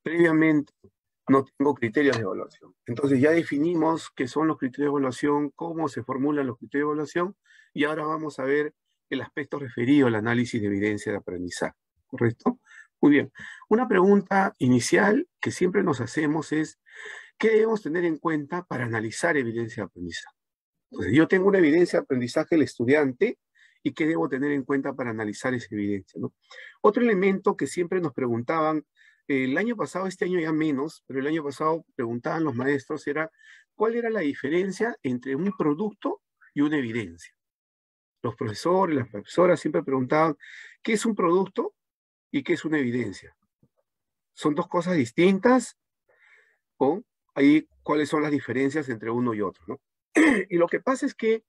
previamente no tengo criterios de evaluación. Entonces ya definimos qué son los criterios de evaluación, cómo se formulan los criterios de evaluación, y ahora vamos a ver el aspecto referido al análisis de evidencia de aprendizaje. ¿Correcto? Muy bien. Una pregunta inicial que siempre nos hacemos es, ¿qué debemos tener en cuenta para analizar evidencia de aprendizaje? Entonces, yo tengo una evidencia de aprendizaje del estudiante, ¿y qué debo tener en cuenta para analizar esa evidencia, ¿no? Otro elemento que siempre nos preguntaban, el año pasado, este año ya menos, pero el año pasado preguntaban los maestros, era ¿cuál era la diferencia entre un producto y una evidencia? Los profesores, las profesoras siempre preguntaban, ¿qué es un producto y qué es una evidencia? ¿Son dos cosas distintas? ¿O ahí cuáles son las diferencias entre uno y otro, ¿no? Y lo que pasa es que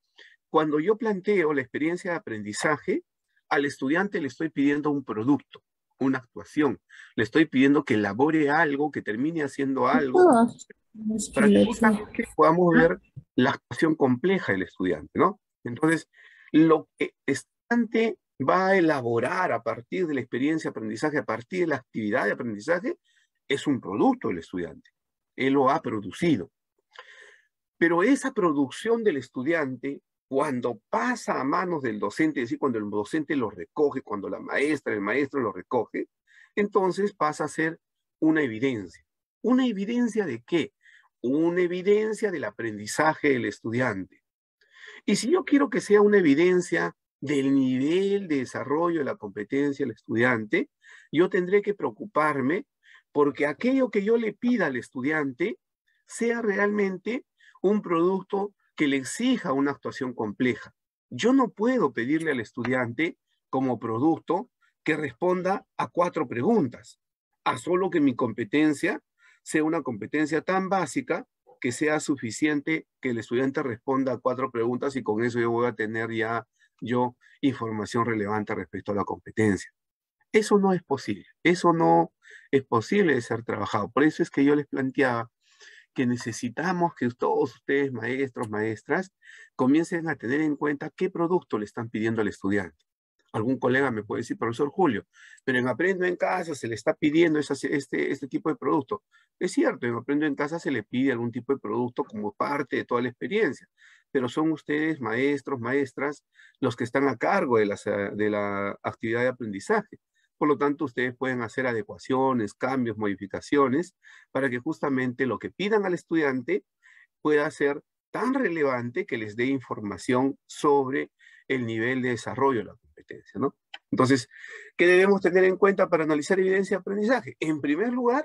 cuando yo planteo la experiencia de aprendizaje, al estudiante le estoy pidiendo un producto, una actuación. Le estoy pidiendo que elabore algo, que termine haciendo algo, Todos. para que Escribir. justamente podamos ver la actuación compleja del estudiante, ¿no? Entonces, lo que el estudiante va a elaborar a partir de la experiencia de aprendizaje, a partir de la actividad de aprendizaje, es un producto del estudiante. Él lo ha producido. Pero esa producción del estudiante, cuando pasa a manos del docente, es decir, cuando el docente lo recoge, cuando la maestra, el maestro lo recoge, entonces pasa a ser una evidencia. ¿Una evidencia de qué? Una evidencia del aprendizaje del estudiante. Y si yo quiero que sea una evidencia del nivel de desarrollo de la competencia del estudiante, yo tendré que preocuparme porque aquello que yo le pida al estudiante sea realmente un producto que le exija una actuación compleja. Yo no puedo pedirle al estudiante como producto que responda a 4 preguntas, a solo que mi competencia sea una competencia tan básica que sea suficiente que el estudiante responda a 4 preguntas y con eso yo voy a tener ya yo información relevante respecto a la competencia. Eso no es posible, eso no es posible de ser trabajado. Por eso es que yo les planteaba que necesitamos que todos ustedes, maestros, maestras, comiencen a tener en cuenta qué producto le están pidiendo al estudiante. Algún colega me puede decir, profesor Julio, pero en Aprendo en Casa se le está pidiendo este tipo de producto. Es cierto, en Aprendo en Casa se le pide algún tipo de producto como parte de toda la experiencia, pero son ustedes, maestros, maestras, los que están a cargo de la actividad de aprendizaje. Por lo tanto, ustedes pueden hacer adecuaciones, cambios, modificaciones, para que justamente lo que pidan al estudiante pueda ser tan relevante que les dé información sobre el nivel de desarrollo de la competencia, ¿no? Entonces, ¿qué debemos tener en cuenta para analizar evidencia de aprendizaje? En primer lugar,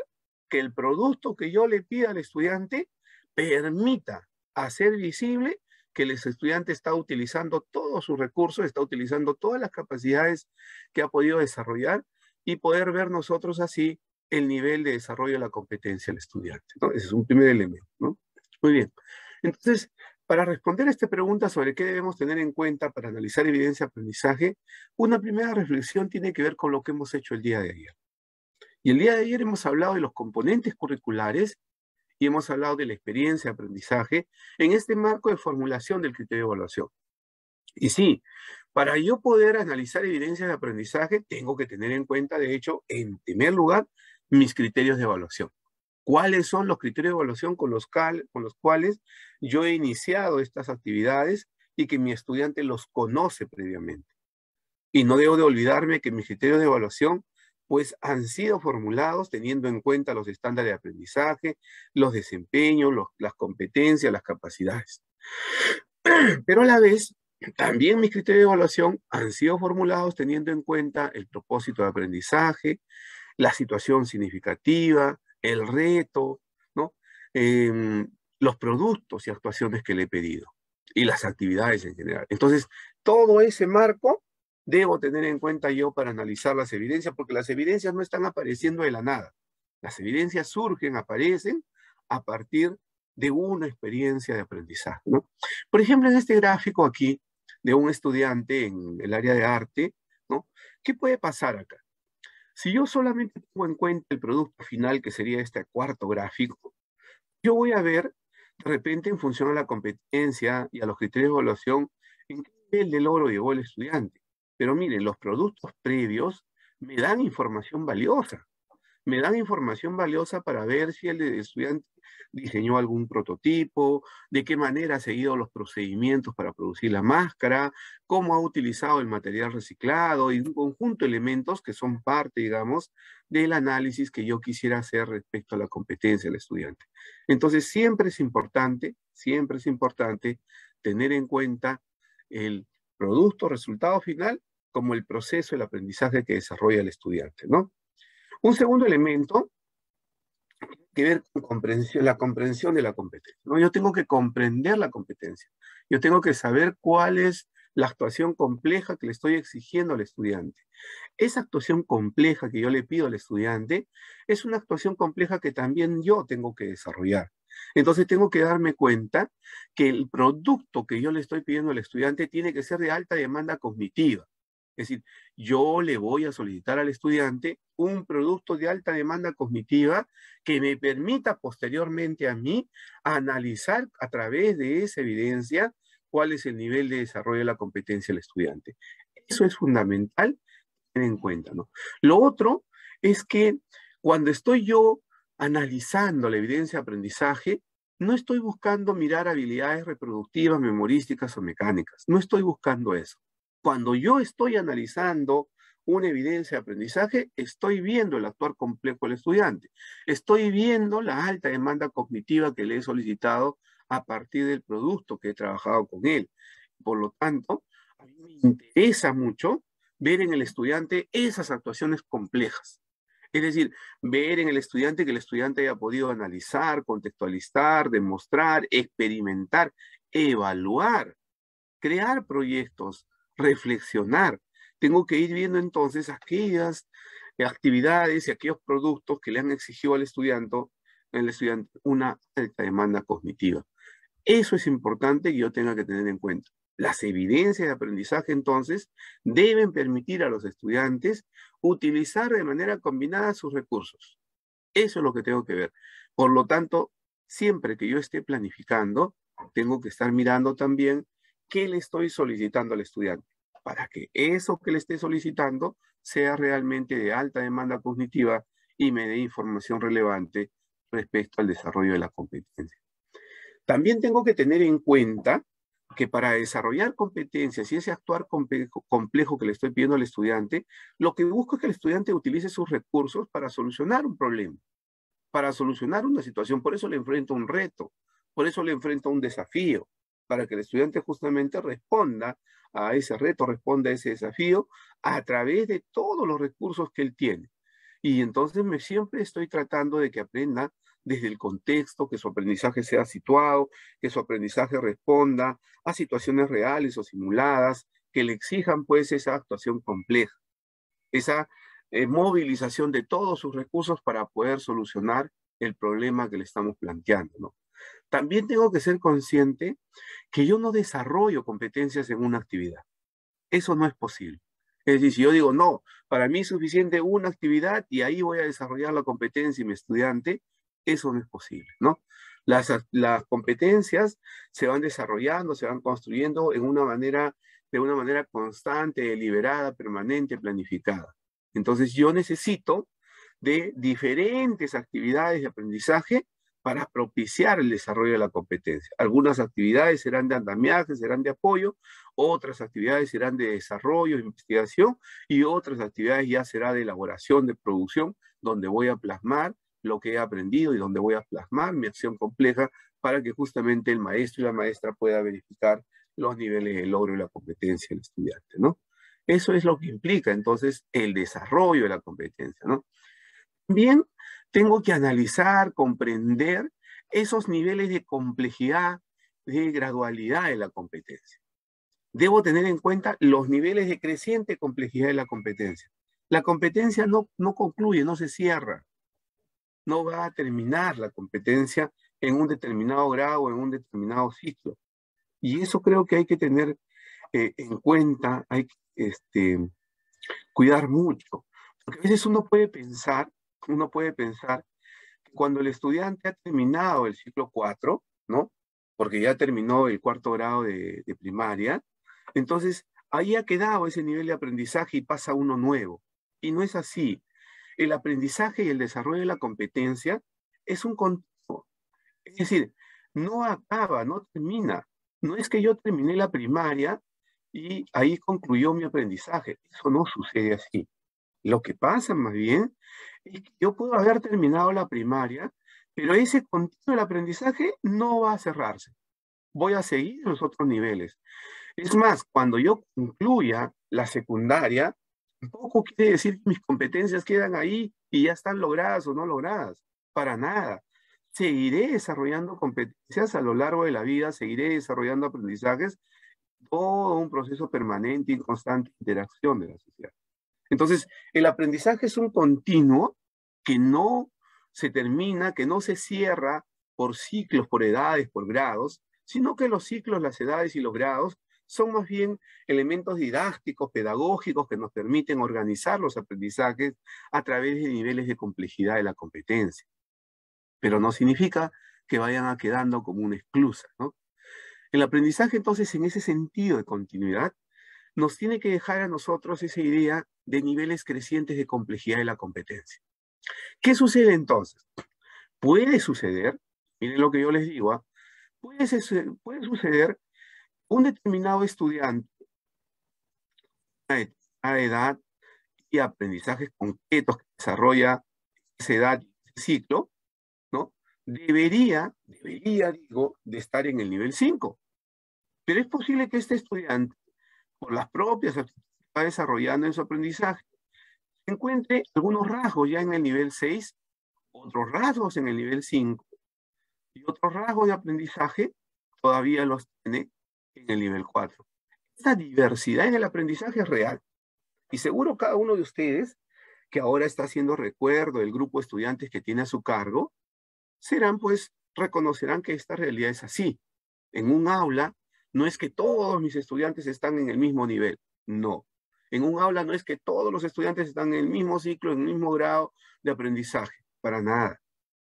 que el producto que yo le pida al estudiante permita hacer visible que el estudiante está utilizando todos sus recursos, está utilizando todas las capacidades que ha podido desarrollar y poder ver nosotros así el nivel de desarrollo de la competencia del estudiante, ¿no? Ese es un primer elemento, ¿no? Muy bien. Entonces, para responder a esta pregunta sobre qué debemos tener en cuenta para analizar evidencia de aprendizaje, una primera reflexión tiene que ver con lo que hemos hecho el día de ayer. Y el día de ayer hemos hablado de los componentes curriculares y hemos hablado de la experiencia de aprendizaje en este marco de formulación del criterio de evaluación. Y sí, para yo poder analizar evidencias de aprendizaje, tengo que tener en cuenta, de hecho, en primer lugar, mis criterios de evaluación. ¿Cuáles son los criterios de evaluación con los cuales yo he iniciado estas actividades y que mi estudiante los conoce previamente? Y no debo de olvidarme que mis criterios de evaluación pues han sido formulados teniendo en cuenta los estándares de aprendizaje, los desempeños, las competencias, las capacidades. Pero a la vez, también mis criterios de evaluación han sido formulados teniendo en cuenta el propósito de aprendizaje, la situación significativa, el reto, ¿no? Los productos y actuaciones que le he pedido y las actividades en general. Entonces, todo ese marco debo tener en cuenta yo para analizar las evidencias, porque las evidencias no están apareciendo de la nada. Las evidencias surgen, aparecen a partir de una experiencia de aprendizaje, ¿no? Por ejemplo, en este gráfico aquí de un estudiante en el área de arte, ¿no? ¿Qué puede pasar acá? Si yo solamente tengo en cuenta el producto final, que sería este cuarto gráfico, yo voy a ver, de repente, en función a la competencia y a los criterios de evaluación, en qué nivel de logro llegó el estudiante. Pero miren, los productos previos me dan información valiosa. me dan información valiosa para ver si el estudiante diseñó algún prototipo, de qué manera ha seguido los procedimientos para producir la máscara, cómo ha utilizado el material reciclado y un conjunto de elementos que son parte, digamos, del análisis que yo quisiera hacer respecto a la competencia del estudiante. Entonces, siempre es importante tener en cuenta el producto, resultado final, como el proceso, el aprendizaje que desarrolla el estudiante, ¿no? Un segundo elemento que ver con la comprensión de la competencia, ¿no? Yo tengo que comprender la competencia. Yo tengo que saber cuál es la actuación compleja que le estoy exigiendo al estudiante. Esa actuación compleja que yo le pido al estudiante es una actuación compleja que también yo tengo que desarrollar. Entonces tengo que darme cuenta que el producto que yo le estoy pidiendo al estudiante tiene que ser de alta demanda cognitiva. Es decir, yo le voy a solicitar al estudiante un producto de alta demanda cognitiva que me permita posteriormente a mí analizar a través de esa evidencia cuál es el nivel de desarrollo de la competencia del estudiante. Eso es fundamental tener en cuenta, ¿no? Lo otro es que cuando estoy yo analizando la evidencia de aprendizaje, no estoy buscando mirar habilidades reproductivas, memorísticas o mecánicas. No estoy buscando eso. Cuando yo estoy analizando una evidencia de aprendizaje, estoy viendo el actuar complejo del estudiante. Estoy viendo la alta demanda cognitiva que le he solicitado a partir del producto que he trabajado con él. Por lo tanto, a mí me interesa mucho ver en el estudiante esas actuaciones complejas. Es decir, ver en el estudiante que el estudiante haya podido analizar, contextualizar, demostrar, experimentar, evaluar, crear proyectos, reflexionar. Tengo que ir viendo entonces aquellas actividades y aquellos productos que le han exigido al estudiante una alta demanda cognitiva. Eso es importante que yo tenga que tener en cuenta. Las evidencias de aprendizaje, entonces, deben permitir a los estudiantes utilizar de manera combinada sus recursos. Eso es lo que tengo que ver. Por lo tanto, siempre que yo esté planificando, tengo que estar mirando también qué le estoy solicitando al estudiante, para que eso que le esté solicitando sea realmente de alta demanda cognitiva y me dé información relevante respecto al desarrollo de la competencia. También tengo que tener en cuenta que para desarrollar competencias y ese actuar complejo que le estoy pidiendo al estudiante, lo que busco es que el estudiante utilice sus recursos para solucionar un problema, para solucionar una situación. Por eso le enfrento a un reto, por eso le enfrento a un desafío, para que el estudiante justamente responda a ese reto, responda a ese desafío a través de todos los recursos que él tiene. Y entonces siempre estoy tratando de que aprenda desde el contexto, que su aprendizaje sea situado, que su aprendizaje responda a situaciones reales o simuladas, que le exijan pues esa actuación compleja, esa movilización de todos sus recursos para poder solucionar el problema que le estamos planteando, ¿no? También tengo que ser consciente que yo no desarrollo competencias en una actividad. Eso no es posible. Es decir, si yo digo, no, para mí es suficiente una actividad y ahí voy a desarrollar la competencia y mi estudiante, eso no es posible, ¿no? Las competencias se van desarrollando, se van construyendo de una manera constante, deliberada, permanente, planificada. Entonces yo necesito de diferentes actividades de aprendizaje para propiciar el desarrollo de la competencia. Algunas actividades serán de andamiaje, serán de apoyo, otras actividades serán de desarrollo, de investigación, y otras actividades ya será de elaboración, de producción, donde voy a plasmar lo que he aprendido y donde voy a plasmar mi acción compleja para que justamente el maestro y la maestra pueda verificar los niveles de logro y la competencia del estudiante, ¿no? Eso es lo que implica entonces el desarrollo de la competencia, ¿no? También tengo que analizar, comprender esos niveles de complejidad, de gradualidad de la competencia. Debo tener en cuenta los niveles de creciente complejidad de la competencia. La competencia no concluye, no se cierra. No va a terminar la competencia en un determinado grado, en un determinado ciclo. Y eso creo que hay que tener en cuenta, hay que cuidar mucho. Porque a veces uno puede pensar que cuando el estudiante ha terminado el ciclo 4, ¿no? Porque ya terminó el cuarto grado de primaria, entonces ahí ha quedado ese nivel de aprendizaje y pasa uno nuevo. Y no es así. el aprendizaje y el desarrollo de la competencia es un continuo. Es decir, no acaba, no termina. No es que yo terminé la primaria y ahí concluyó mi aprendizaje. Eso no sucede así. Lo que pasa más bien es que yo puedo haber terminado la primaria, pero ese continuo del aprendizaje no va a cerrarse. Voy a seguir los otros niveles. Es más, cuando yo concluya la secundaria, tampoco quiere decir que mis competencias quedan ahí y ya están logradas o no logradas. Para nada. Seguiré desarrollando competencias a lo largo de la vida, seguiré desarrollando aprendizajes, todo un proceso permanente y constante interacción de la sociedad. Entonces, el aprendizaje es un continuo que no se termina, que no se cierra por ciclos, por edades, por grados, sino que los ciclos, las edades y los grados son más bien elementos didácticos, pedagógicos que nos permiten organizar los aprendizajes a través de niveles de complejidad de la competencia. Pero no significa que vayan a quedando como una esclusa, ¿no? El aprendizaje, entonces, en ese sentido de continuidad, nos tiene que dejar a nosotros esa idea de niveles crecientes de complejidad de la competencia. ¿Qué sucede entonces? Puede suceder, miren lo que yo les digo, puede suceder un determinado estudiante a edad y aprendizajes concretos que desarrolla esa edad y ese ciclo, ¿no? Debería, digo, de estar en el nivel 5. Pero es posible que este estudiante, por las propias actividades que va desarrollando en su aprendizaje, encuentre algunos rasgos ya en el nivel 6, otros rasgos en el nivel 5, y otros rasgos de aprendizaje todavía los tiene en el nivel 4. Esta diversidad en el aprendizaje es real. Y seguro cada uno de ustedes, que ahora está haciendo recuerdo del grupo de estudiantes que tiene a su cargo, reconocerán que esta realidad es así. En un aula, no es que todos mis estudiantes están en el mismo nivel, no. En un aula no es que todos los estudiantes están en el mismo ciclo, en el mismo grado de aprendizaje, para nada.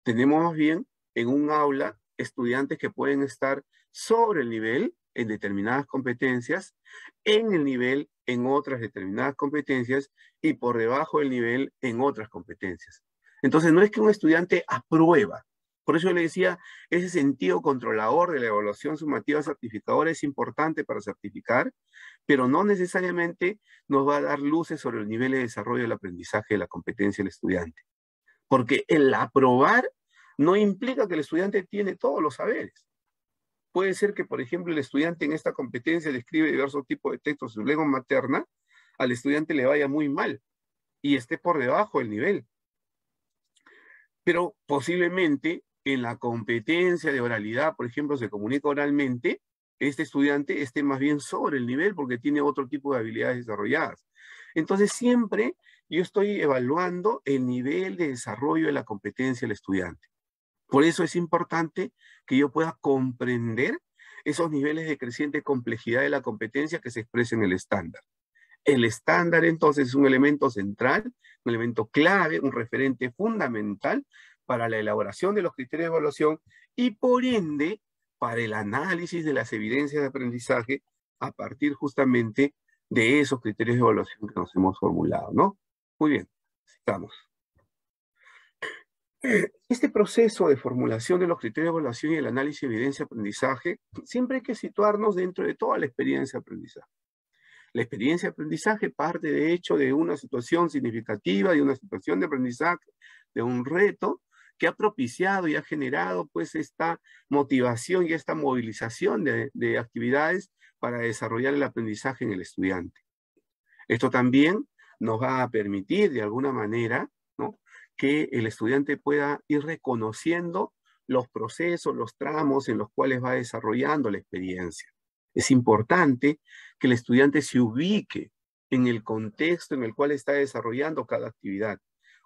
Tenemos más bien en un aula estudiantes que pueden estar sobre el nivel en determinadas competencias, en el nivel en otras determinadas competencias y por debajo del nivel en otras competencias. Entonces no es que un estudiante aprueba. Por eso yo le decía, ese sentido controlador de la evaluación sumativa certificadora es importante para certificar, pero no necesariamente nos va a dar luces sobre el nivel de desarrollo del aprendizaje de la competencia del estudiante. Porque el aprobar no implica que el estudiante tiene todos los saberes. Puede ser que, por ejemplo, el estudiante en esta competencia le escribe diversos tipos de textos en su lengua materna, al estudiante le vaya muy mal y esté por debajo del nivel. Pero posiblemente en la competencia de oralidad, por ejemplo, se comunica oralmente, este estudiante esté más bien sobre el nivel porque tiene otro tipo de habilidades desarrolladas. Entonces siempre yo estoy evaluando el nivel de desarrollo de la competencia del estudiante. Por eso es importante que yo pueda comprender esos niveles de creciente complejidad de la competencia que se expresan en el estándar. El estándar, entonces, es un elemento central, un elemento clave, un referente fundamental para la elaboración de los criterios de evaluación y, por ende, para el análisis de las evidencias de aprendizaje a partir justamente de esos criterios de evaluación que nos hemos formulado, ¿no? Muy bien, sigamos. Este proceso de formulación de los criterios de evaluación y el análisis de evidencia de aprendizaje, siempre hay que situarnos dentro de toda la experiencia de aprendizaje. La experiencia de aprendizaje parte, de hecho, de una situación significativa, de una situación de aprendizaje, de un reto que ha propiciado y ha generado, pues, esta motivación y esta movilización de actividades para desarrollar el aprendizaje en el estudiante. Esto también nos va a permitir, de alguna manera, ¿no?, que el estudiante pueda ir reconociendo los procesos, los tramos en los cuales va desarrollando la experiencia. Es importante que el estudiante se ubique en el contexto en el cual está desarrollando cada actividad.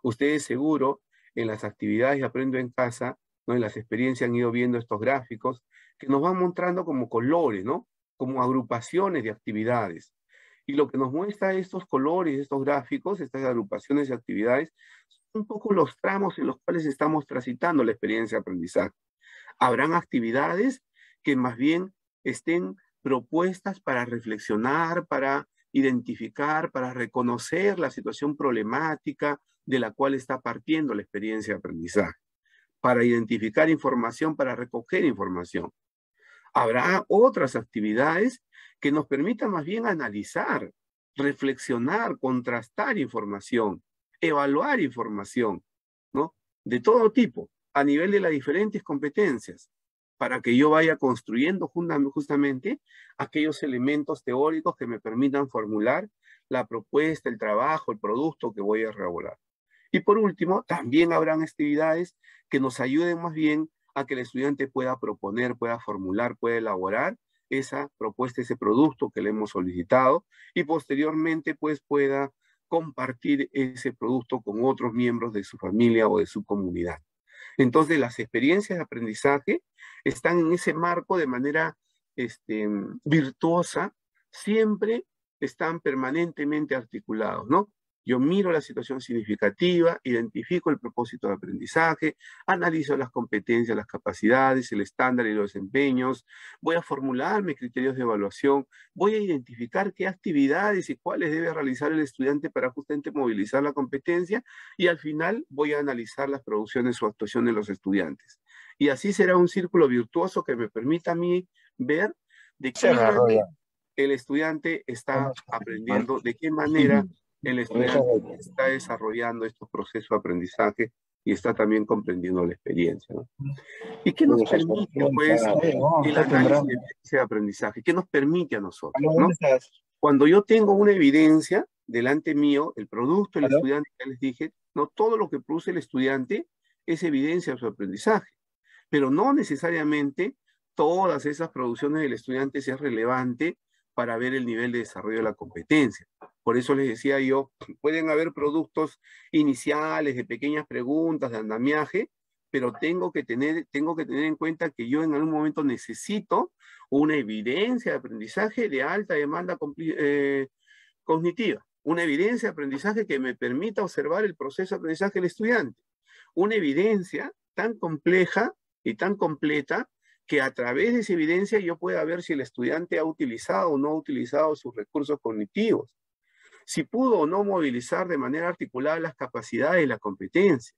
Ustedes seguro en las actividades de Aprendo en Casa, ¿no?, en las experiencias han ido viendo estos gráficos que nos van mostrando como colores, ¿no?, como agrupaciones de actividades. Y lo que nos muestra estos colores, estos gráficos, estas agrupaciones de actividades, son un poco los tramos en los cuales estamos transitando la experiencia de aprendizaje. Habrán actividades que más bien estén propuestas para reflexionar, para identificar, para reconocer la situación problemática de la cual está partiendo la experiencia de aprendizaje, para identificar información, para recoger información. Habrá otras actividades que nos permitan más bien analizar, reflexionar, contrastar información, evaluar información, ¿no? De todo tipo, a nivel de las diferentes competencias, para que yo vaya construyendo justamente aquellos elementos teóricos que me permitan formular la propuesta, el trabajo, el producto que voy a elaborar. Y por último, también habrán actividades que nos ayuden más bien a que el estudiante pueda proponer, pueda formular, pueda elaborar esa propuesta, ese producto que le hemos solicitado y posteriormente pues pueda compartir ese producto con otros miembros de su familia o de su comunidad. Entonces las experiencias de aprendizaje están en ese marco de manera virtuosa, siempre están permanentemente articulados, ¿no? Yo miro la situación significativa, identifico el propósito de aprendizaje, analizo las competencias, las capacidades, el estándar y los desempeños, voy a formular mis criterios de evaluación, voy a identificar qué actividades y cuáles debe realizar el estudiante para justamente movilizar la competencia y al final voy a analizar las producciones o actuaciones de los estudiantes. Y así será un círculo virtuoso que me permita a mí ver de qué manera el estudiante está aprendiendo, de qué manera el estudiante está desarrollando estos procesos de aprendizaje y está también comprendiendo la experiencia, ¿no? ¿Y qué nos permite, pues, el análisis de evidencia de aprendizaje? ¿Qué nos permite a nosotros, ¿no? Cuando yo tengo una evidencia delante mío, el producto, el estudiante, ya les dije, no todo lo que produce el estudiante es evidencia de su aprendizaje, pero no necesariamente todas esas producciones del estudiante sean relevantes para ver el nivel de desarrollo de la competencia. Por eso les decía yo, pueden haber productos iniciales de pequeñas preguntas, de andamiaje, pero tengo que tener en cuenta que yo en algún momento necesito una evidencia de aprendizaje de alta demanda cognitiva, una evidencia de aprendizaje que me permita observar el proceso de aprendizaje del estudiante, una evidencia tan compleja y tan completa que a través de esa evidencia yo pueda ver si el estudiante ha utilizado o no ha utilizado sus recursos cognitivos, si pudo o no movilizar de manera articulada las capacidades y la competencia.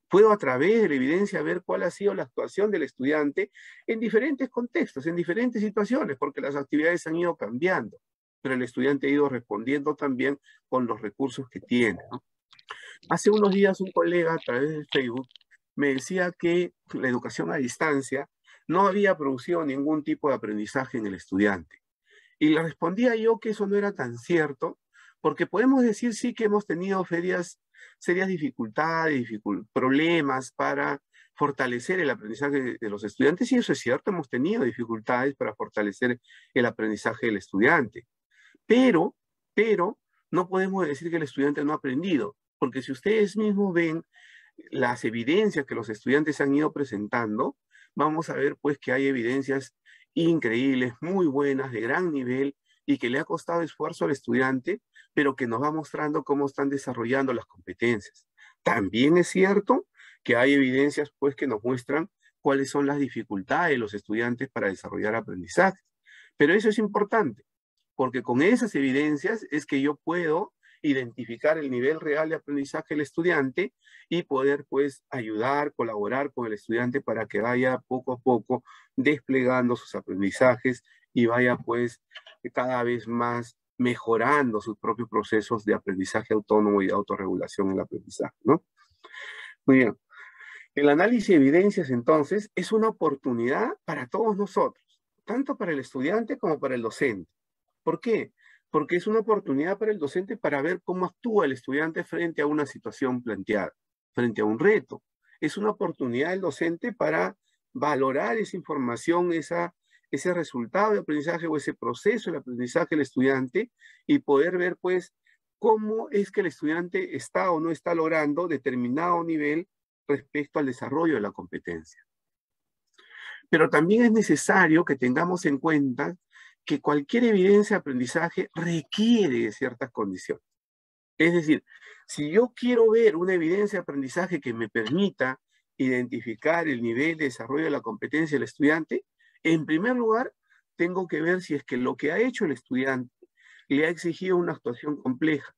Puedo a través de la evidencia ver cuál ha sido la actuación del estudiante en diferentes contextos, en diferentes situaciones, porque las actividades han ido cambiando, pero el estudiante ha ido respondiendo también con los recursos que tiene, ¿no? Hace unos días un colega a través de Facebook me decía que la educación a distancia no había producido ningún tipo de aprendizaje en el estudiante. Y le respondía yo que eso no era tan cierto, porque podemos decir sí que hemos tenido serias dificultades, problemas para fortalecer el aprendizaje de los estudiantes, y eso es cierto, hemos tenido dificultades para fortalecer el aprendizaje del estudiante. Pero no podemos decir que el estudiante no ha aprendido, porque si ustedes mismos ven las evidencias que los estudiantes han ido presentando, vamos a ver pues que hay evidencias increíbles, muy buenas, de gran nivel, y que le ha costado esfuerzo al estudiante, pero que nos va mostrando cómo están desarrollando las competencias. También es cierto que hay evidencias pues que nos muestran cuáles son las dificultades de los estudiantes para desarrollar aprendizaje. Pero eso es importante, porque con esas evidencias es que yo puedo identificar el nivel real de aprendizaje del estudiante y poder pues ayudar, colaborar con el estudiante para que vaya poco a poco desplegando sus aprendizajes y vaya pues cada vez más mejorando sus propios procesos de aprendizaje autónomo y de autorregulación en el aprendizaje, ¿no? Muy bien. El análisis de evidencias entonces es una oportunidad para todos nosotros, tanto para el estudiante como para el docente. ¿Por qué? Porque es una oportunidad para el docente para ver cómo actúa el estudiante frente a una situación planteada, frente a un reto. Es una oportunidad del docente para valorar esa información, ese resultado de aprendizaje o ese proceso de aprendizaje del estudiante y poder ver, pues, cómo es que el estudiante está o no está logrando determinado nivel respecto al desarrollo de la competencia. Pero también es necesario que tengamos en cuenta que cualquier evidencia de aprendizaje requiere de ciertas condiciones. Es decir, si yo quiero ver una evidencia de aprendizaje que me permita identificar el nivel de desarrollo de la competencia del estudiante, en primer lugar, tengo que ver si es que lo que ha hecho el estudiante le ha exigido una actuación compleja.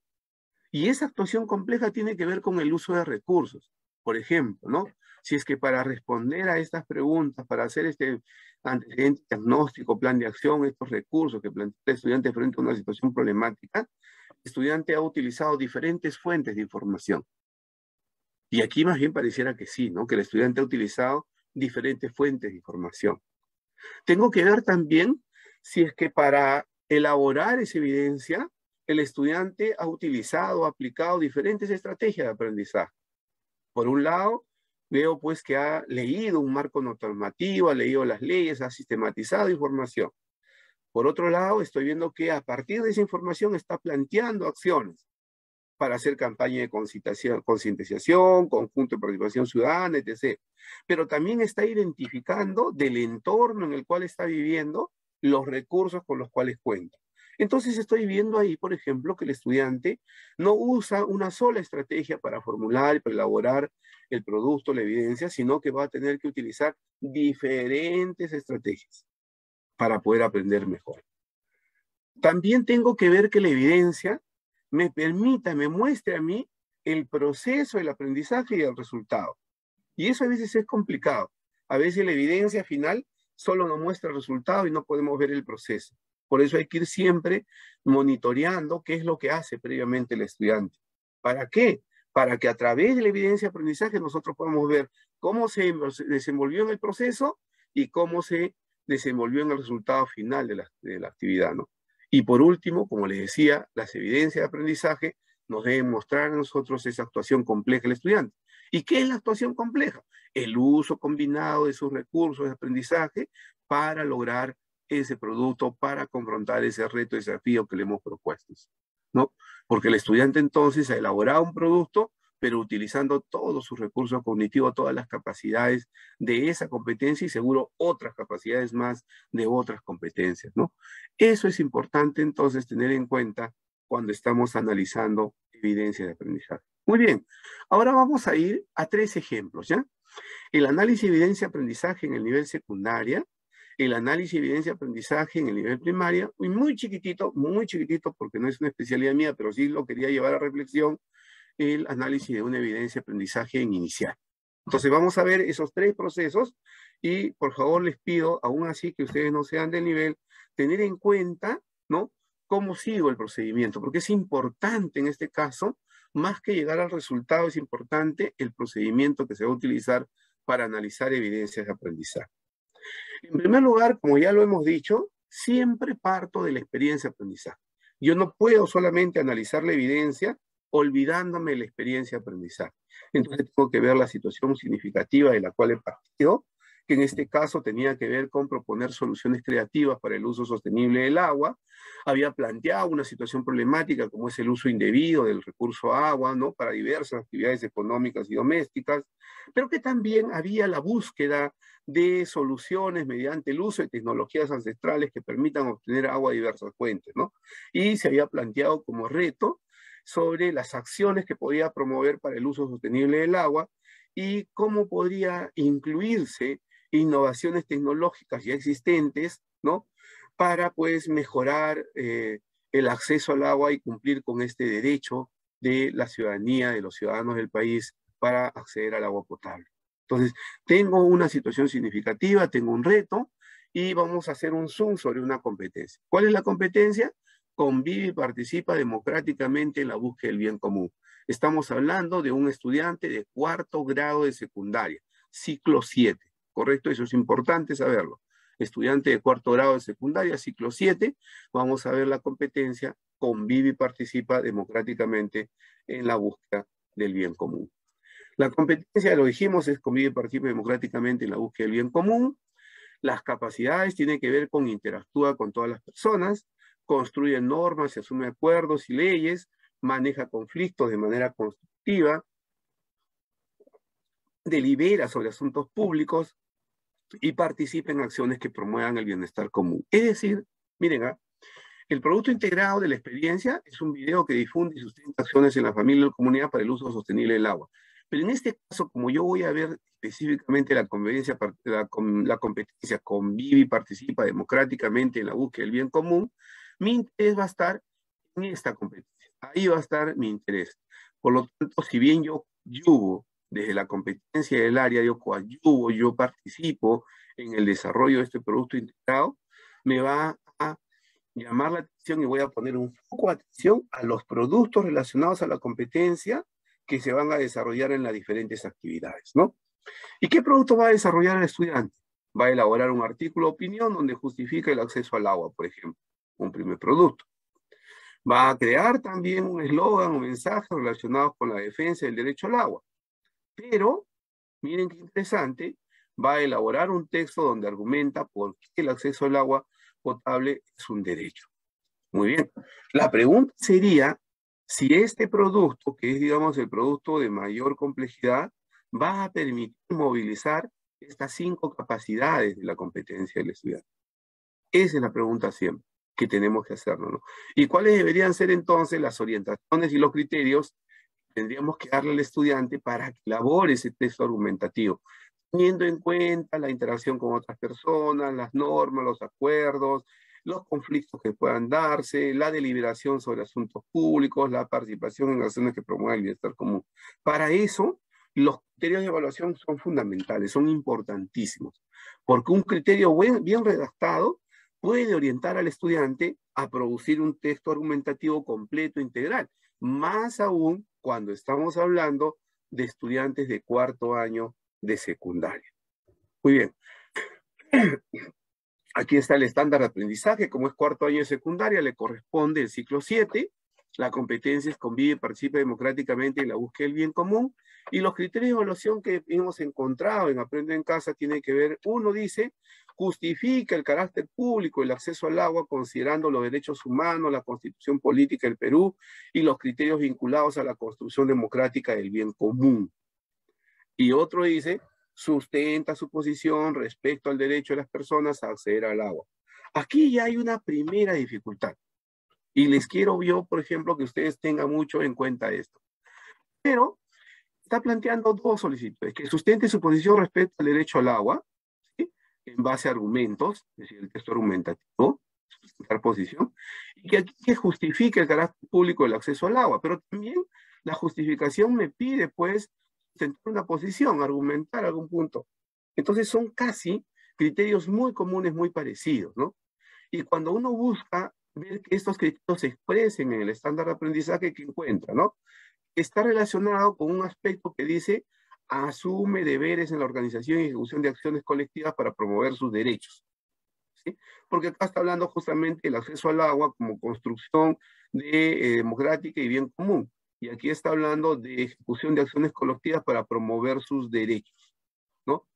Y esa actuación compleja tiene que ver con el uso de recursos. Por ejemplo, ¿no? Si es que para responder a estas preguntas, para hacer este antecedente diagnóstico, plan de acción, estos recursos que plantea el estudiante frente a una situación problemática, el estudiante ha utilizado diferentes fuentes de información. Y aquí más bien pareciera que sí, ¿no? Que el estudiante ha utilizado diferentes fuentes de información. Tengo que ver también si es que para elaborar esa evidencia, el estudiante ha utilizado, ha aplicado diferentes estrategias de aprendizaje. Por un lado, veo pues que ha leído un marco normativo, ha leído las leyes, ha sistematizado información. Por otro lado, estoy viendo que a partir de esa información está planteando acciones para hacer campaña de concientización, conjunto de participación ciudadana, etc. Pero también está identificando del entorno en el cual está viviendo los recursos con los cuales cuenta. Entonces estoy viendo ahí, por ejemplo, que el estudiante no usa una sola estrategia para formular y para elaborar el producto, la evidencia, sino que va a tener que utilizar diferentes estrategias para poder aprender mejor. También tengo que ver que la evidencia me permita, me muestre a mí el proceso, el aprendizaje y el resultado. Y eso a veces es complicado. A veces la evidencia final solo nos muestra el resultado y no podemos ver el proceso. Por eso hay que ir siempre monitoreando qué es lo que hace previamente el estudiante. ¿Para qué? Para que a través de la evidencia de aprendizaje nosotros podamos ver cómo se desenvolvió en el proceso y cómo se desenvolvió en el resultado final de la actividad, ¿no? Y por último, como les decía, las evidencias de aprendizaje nos deben mostrar a nosotros esa actuación compleja del estudiante. ¿Y qué es la actuación compleja? El uso combinado de sus recursos de aprendizaje para lograr ese producto, para confrontar ese reto, ese desafío que le hemos propuesto, ¿no? Porque el estudiante entonces ha elaborado un producto, pero utilizando todos sus recursos cognitivos, todas las capacidades de esa competencia y seguro otras capacidades más de otras competencias, ¿no? Eso es importante entonces tener en cuenta cuando estamos analizando evidencia de aprendizaje. Muy bien, ahora vamos a ir a 3 ejemplos, ¿ya? El análisis de evidencia de aprendizaje en el nivel secundaria, el análisis de evidencia de aprendizaje en el nivel primaria, y muy chiquitito, porque no es una especialidad mía, pero sí lo quería llevar a reflexión, el análisis de una evidencia de aprendizaje en inicial. Entonces vamos a ver esos 3 procesos y por favor les pido, aún así que ustedes no sean del nivel, tener en cuenta, ¿no? Cómo sigo el procedimiento, porque es importante en este caso, más que llegar al resultado, es importante el procedimiento que se va a utilizar para analizar evidencias de aprendizaje. En primer lugar, como ya lo hemos dicho, siempre parto de la experiencia de aprendizaje. Yo no puedo solamente analizar la evidencia olvidándome de la experiencia de aprendizaje. Entonces tengo que ver la situación significativa de la cual he partido, que en este caso tenía que ver con proponer soluciones creativas para el uso sostenible del agua. Había planteado una situación problemática como es el uso indebido del recurso agua, ¿no? Para diversas actividades económicas y domésticas, pero que también había la búsqueda de soluciones mediante el uso de tecnologías ancestrales que permitan obtener agua de diversas fuentes, ¿no? Y se había planteado como reto sobre las acciones que podía promover para el uso sostenible del agua y cómo podría incluirse innovaciones tecnológicas ya existentes, ¿no? Para, pues, mejorar el acceso al agua y cumplir con este derecho de la ciudadanía, de los ciudadanos del país, para acceder al agua potable. Entonces, tengo una situación significativa, tengo un reto, y vamos a hacer un zoom sobre una competencia. ¿Cuál es la competencia? Convive y participa democráticamente en la búsqueda del bien común. Estamos hablando de un estudiante de 4º grado de secundaria, ciclo 7, ¿correcto? Eso es importante saberlo. Estudiante de 4º grado de secundaria, ciclo 7, vamos a ver la competencia, convive y participa democráticamente en la búsqueda del bien común. La competencia, lo dijimos, es convive y participa democráticamente en la búsqueda del bien común. Las capacidades tienen que ver con interactúa con todas las personas, construye normas, se asume acuerdos y leyes, maneja conflictos de manera constructiva, delibera sobre asuntos públicos y participa en acciones que promuevan el bienestar común. Es decir, miren, el producto integrado de la experiencia es un video que difunde y sustenta acciones en la familia y la comunidad para el uso sostenible del agua. Pero en este caso, como yo voy a ver específicamente la competencia convive y participa democráticamente en la búsqueda del bien común, mi interés va a estar en esta competencia. Ahí va a estar mi interés. Por lo tanto, si bien yo coadyuvo desde la competencia del área, yo coadyuvo, yo participo en el desarrollo de este producto integrado, me va a llamar la atención y voy a poner un foco de atención a los productos relacionados a la competencia que se van a desarrollar en las diferentes actividades, ¿no? ¿Y qué producto va a desarrollar el estudiante? Va a elaborar un artículo de opinión donde justifica el acceso al agua, por ejemplo, un primer producto. Va a crear también un eslogan o mensaje relacionados con la defensa del derecho al agua. Pero, miren qué interesante, va a elaborar un texto donde argumenta por qué el acceso al agua potable es un derecho. Muy bien. La pregunta sería si este producto, que es, digamos, el producto de mayor complejidad, va a permitir movilizar estas 5 capacidades de la competencia del estudiante. Esa es la pregunta siempre que tenemos que hacernos, ¿no? ¿Y cuáles deberían ser entonces las orientaciones y los criterios que tendríamos que darle al estudiante para que elabore ese texto argumentativo? Teniendo en cuenta la interacción con otras personas, las normas, los acuerdos, los conflictos que puedan darse, la deliberación sobre asuntos públicos, la participación en acciones que promuevan el bienestar común. Para eso, los criterios de evaluación son fundamentales, son importantísimos, porque un criterio bien redactado puede orientar al estudiante a producir un texto argumentativo completo, integral, más aún cuando estamos hablando de estudiantes de 4º año de secundaria. Muy bien. Aquí está el estándar de aprendizaje. Como es 4º año de secundaria, le corresponde el ciclo 7. La competencia es convive y participa democráticamente en la búsqueda del bien común. Y los criterios de evaluación que hemos encontrado en Aprende en Casa tienen que ver, uno dice, justifica el carácter público, el acceso al agua, considerando los derechos humanos, la constitución política del Perú y los criterios vinculados a la construcción democrática del bien común. Y otro dice, sustenta su posición respecto al derecho de las personas a acceder al agua. Aquí ya hay una primera dificultad. Y les quiero yo, por ejemplo, que ustedes tengan mucho en cuenta esto. Pero está planteando 2 solicitudes, que sustente su posición respecto al derecho al agua, ¿sí?, en base a argumentos, es decir, el texto argumentativo, sustentar posición, y que aquí que justifique el carácter público del acceso al agua. Pero también la justificación me pide, pues, sustentar una posición, argumentar algún punto. Entonces son casi criterios muy comunes, muy parecidos, ¿no? Y cuando uno busca ver que estos criterios se expresen en el estándar de aprendizaje que encuentra, ¿no? Está relacionado con un aspecto que dice, asume deberes en la organización y ejecución de acciones colectivas para promover sus derechos, ¿sí? Porque acá está hablando justamente del acceso al agua como construcción democrática y bien común. Y aquí está hablando de ejecución de acciones colectivas para promover sus derechos, ¿no?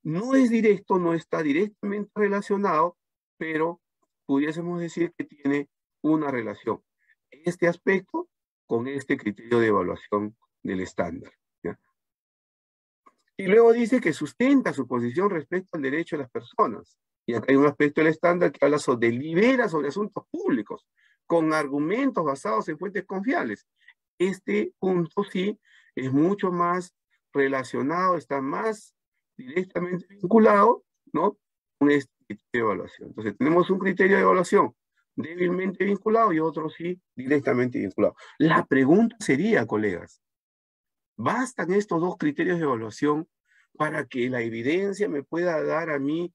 No es directo, no está directamente relacionado, pero pudiésemos decir que tiene una relación. Este aspecto con este criterio de evaluación del estándar, ¿ya? Y luego dice que sustenta su posición respecto al derecho de las personas. Y acá hay un aspecto del estándar que habla delibera sobre asuntos públicos, con argumentos basados en fuentes confiables. Este punto sí es mucho más relacionado, está más directamente vinculado, ¿no?, con este criterio de evaluación. Entonces tenemos un criterio de evaluación débilmente vinculado y otro sí directamente vinculado. La pregunta sería, colegas, ¿bastan estos 2 criterios de evaluación para que la evidencia me pueda dar a mí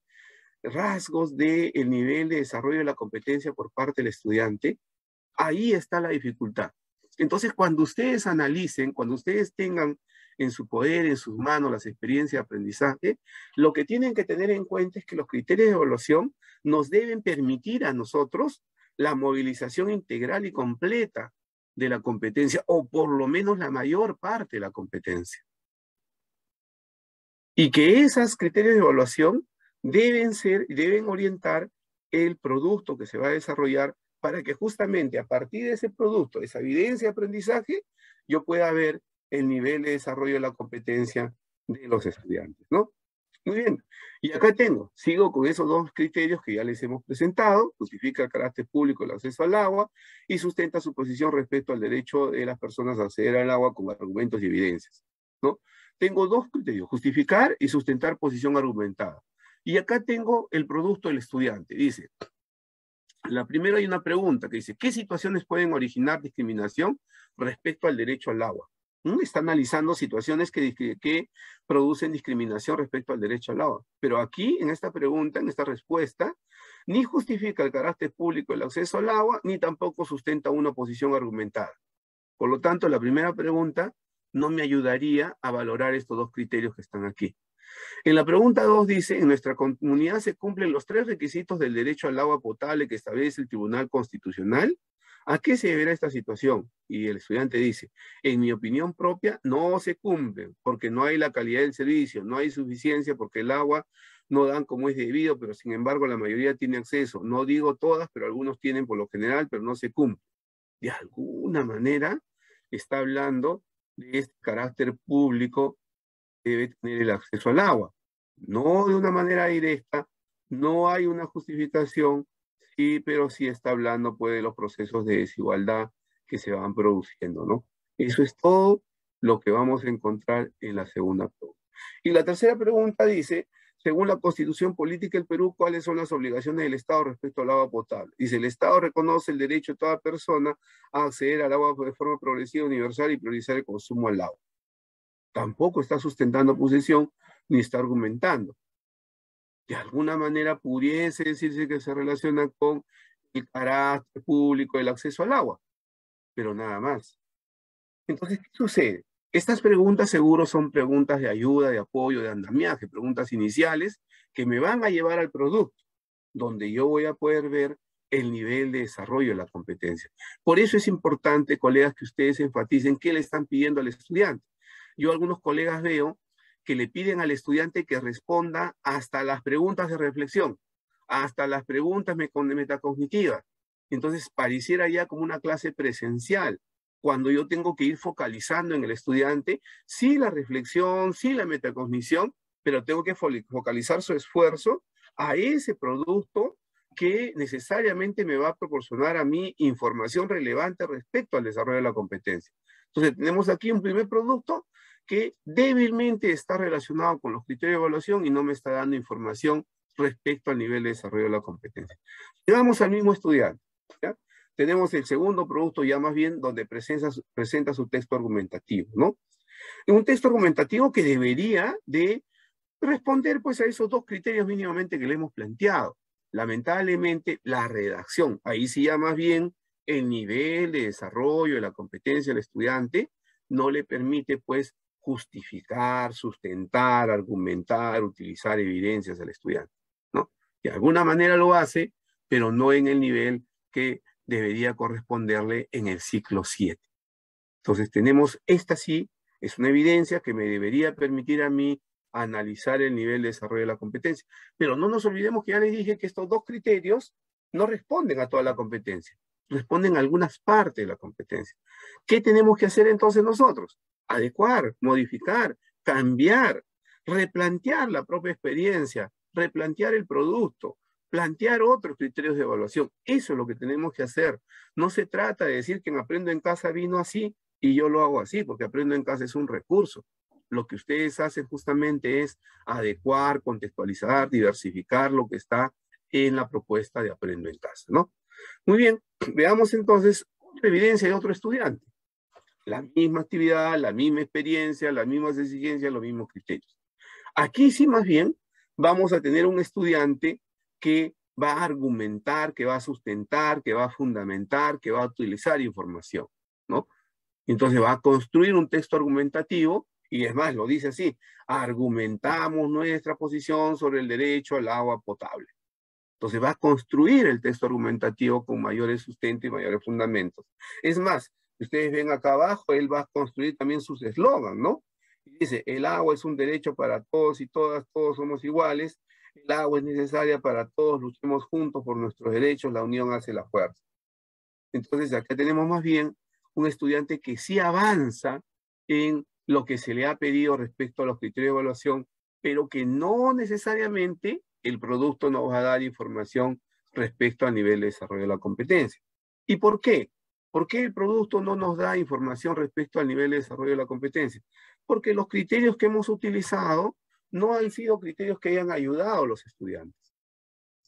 rasgos del nivel de desarrollo de la competencia por parte del estudiante? Ahí está la dificultad. Entonces, cuando ustedes analicen, cuando ustedes tengan en su poder, en sus manos, las experiencias de aprendizaje, lo que tienen que tener en cuenta es que los criterios de evaluación nos deben permitir a nosotros la movilización integral y completa de la competencia, o por lo menos la mayor parte de la competencia. Y que esos criterios de evaluación deben orientar el producto que se va a desarrollar para que justamente a partir de ese producto, esa evidencia de aprendizaje, yo pueda ver el nivel de desarrollo de la competencia de los estudiantes, ¿no? Muy bien. Y acá sigo con esos 2 criterios que ya les hemos presentado: justifica el carácter público del acceso al agua y sustenta su posición respecto al derecho de las personas a acceder al agua con argumentos y evidencias, ¿no? Tengo 2 criterios: justificar y sustentar posición argumentada. Y acá tengo el producto del estudiante. Dice, La primera hay una pregunta que dice, ¿qué situaciones pueden originar discriminación respecto al derecho al agua? Está analizando situaciones que producen discriminación respecto al derecho al agua. Pero aquí, en esta pregunta, en esta respuesta, ni justifica el carácter público del acceso al agua, ni tampoco sustenta una posición argumentada. Por lo tanto, la primera pregunta no me ayudaría a valorar estos dos criterios que están aquí. En la pregunta 2 dice, en nuestra comunidad se cumplen los 3 requisitos del derecho al agua potable que establece el Tribunal Constitucional. ¿A qué se deberá esta situación? Y el estudiante dice, en mi opinión propia, no se cumplen, porque no hay la calidad del servicio, no hay suficiencia porque el agua no dan como es debido, pero sin embargo la mayoría tiene acceso. No digo todas, pero algunos tienen por lo general, pero no se cumple. De alguna manera está hablando de este carácter público que debe tener el acceso al agua. No de una manera directa, no hay una justificación, sí, pero sí está hablando pues, de los procesos de desigualdad que se van produciendo, ¿no? Eso es todo lo que vamos a encontrar en la segunda pregunta. Y la tercera pregunta dice, según la Constitución Política del Perú, ¿cuáles son las obligaciones del Estado respecto al agua potable? Dice, el Estado reconoce el derecho de toda persona a acceder al agua de forma progresiva, universal y priorizar el consumo al agua. Tampoco está sustentando posición ni está argumentando. De alguna manera pudiese decirse que se relaciona con el carácter público del acceso al agua, pero nada más. Entonces, ¿qué sucede? Estas preguntas seguro son preguntas de ayuda, de apoyo, de andamiaje, preguntas iniciales que me van a llevar al producto, donde yo voy a poder ver el nivel de desarrollo de la competencia. Por eso es importante, colegas, que ustedes enfaticen qué le están pidiendo al estudiante. Yo algunos colegas veo que le piden al estudiante que responda hasta las preguntas de reflexión, hasta las preguntas metacognitivas. Entonces pareciera ya como una clase presencial, cuando yo tengo que ir focalizando en el estudiante, sí la reflexión, sí la metacognición, pero tengo que focalizar su esfuerzo a ese producto que necesariamente me va a proporcionar a mí información relevante respecto al desarrollo de la competencia. Entonces tenemos aquí un primer producto que débilmente está relacionado con los criterios de evaluación y no me está dando información respecto al nivel de desarrollo de la competencia. Llegamos al mismo estudiante, ¿ya? Tenemos el segundo producto ya más bien donde presenta su texto argumentativo, ¿no? Un texto argumentativo que debería de responder pues a esos dos criterios mínimamente que le hemos planteado. Lamentablemente la redacción, ahí sí ya más bien el nivel de desarrollo de la competencia del estudiante no le permite pues justificar, sustentar, argumentar, utilizar evidencias al estudiante, ¿no? De alguna manera lo hace, pero no en el nivel que debería corresponderle en el ciclo 7. Entonces tenemos, esta sí, es una evidencia que me debería permitir a mí analizar el nivel de desarrollo de la competencia. Pero no nos olvidemos que ya les dije que estos dos criterios no responden a toda la competencia, responden a algunas partes de la competencia. ¿Qué tenemos que hacer entonces nosotros? Adecuar, modificar, cambiar, replantear la propia experiencia, replantear el producto, plantear otros criterios de evaluación. Eso es lo que tenemos que hacer. No se trata de decir que en Aprendo en Casa vino así y yo lo hago así, porque Aprendo en Casa es un recurso. Lo que ustedes hacen justamente es adecuar, contextualizar, diversificar lo que está en la propuesta de Aprendo en Casa, ¿no? Muy bien, veamos entonces otra evidencia de otro estudiante. La misma actividad, la misma experiencia, las mismas exigencias, los mismos criterios. Aquí sí más bien vamos a tener un estudiante que va a argumentar, que va a sustentar, que va a fundamentar, que va a utilizar información, ¿no? Entonces va a construir un texto argumentativo y es más, lo dice así, argumentamos nuestra posición sobre el derecho al agua potable. Entonces va a construir el texto argumentativo con mayores sustentos y mayores fundamentos. Es más, ustedes ven acá abajo, él va a construir también sus eslogans, ¿no? Y dice, el agua es un derecho para todos y todas, todos somos iguales, el agua es necesaria para todos, luchemos juntos por nuestros derechos, la unión hace la fuerza. Entonces acá tenemos más bien un estudiante que sí avanza en lo que se le ha pedido respecto a los criterios de evaluación, pero que no necesariamente el producto nos va a dar información respecto al nivel de desarrollo de la competencia. ¿Y por qué? ¿Por qué el producto no nos da información respecto al nivel de desarrollo de la competencia? Porque los criterios que hemos utilizado no han sido criterios que hayan ayudado a los estudiantes.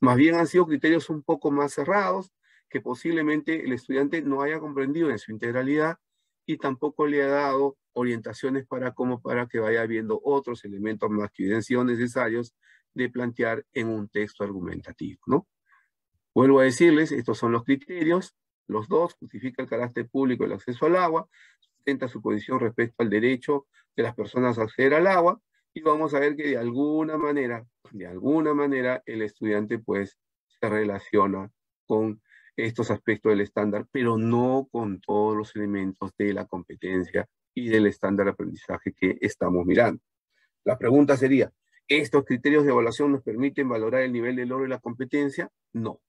Más bien han sido criterios un poco más cerrados, que posiblemente el estudiante no haya comprendido en su integralidad y tampoco le ha dado orientaciones para que vaya viendo otros elementos más que hubieran sido necesarios de plantear en un texto argumentativo, ¿no? Vuelvo a decirles, estos son los criterios, los dos: justifica el carácter público del acceso al agua, sustenta su posición respecto al derecho de las personas a acceder al agua, y vamos a ver que de alguna manera, el estudiante pues se relaciona con estos aspectos del estándar, pero no con todos los elementos de la competencia y del estándar de aprendizaje que estamos mirando. La pregunta sería, ¿estos criterios de evaluación nos permiten valorar el nivel de logro de la competencia? No.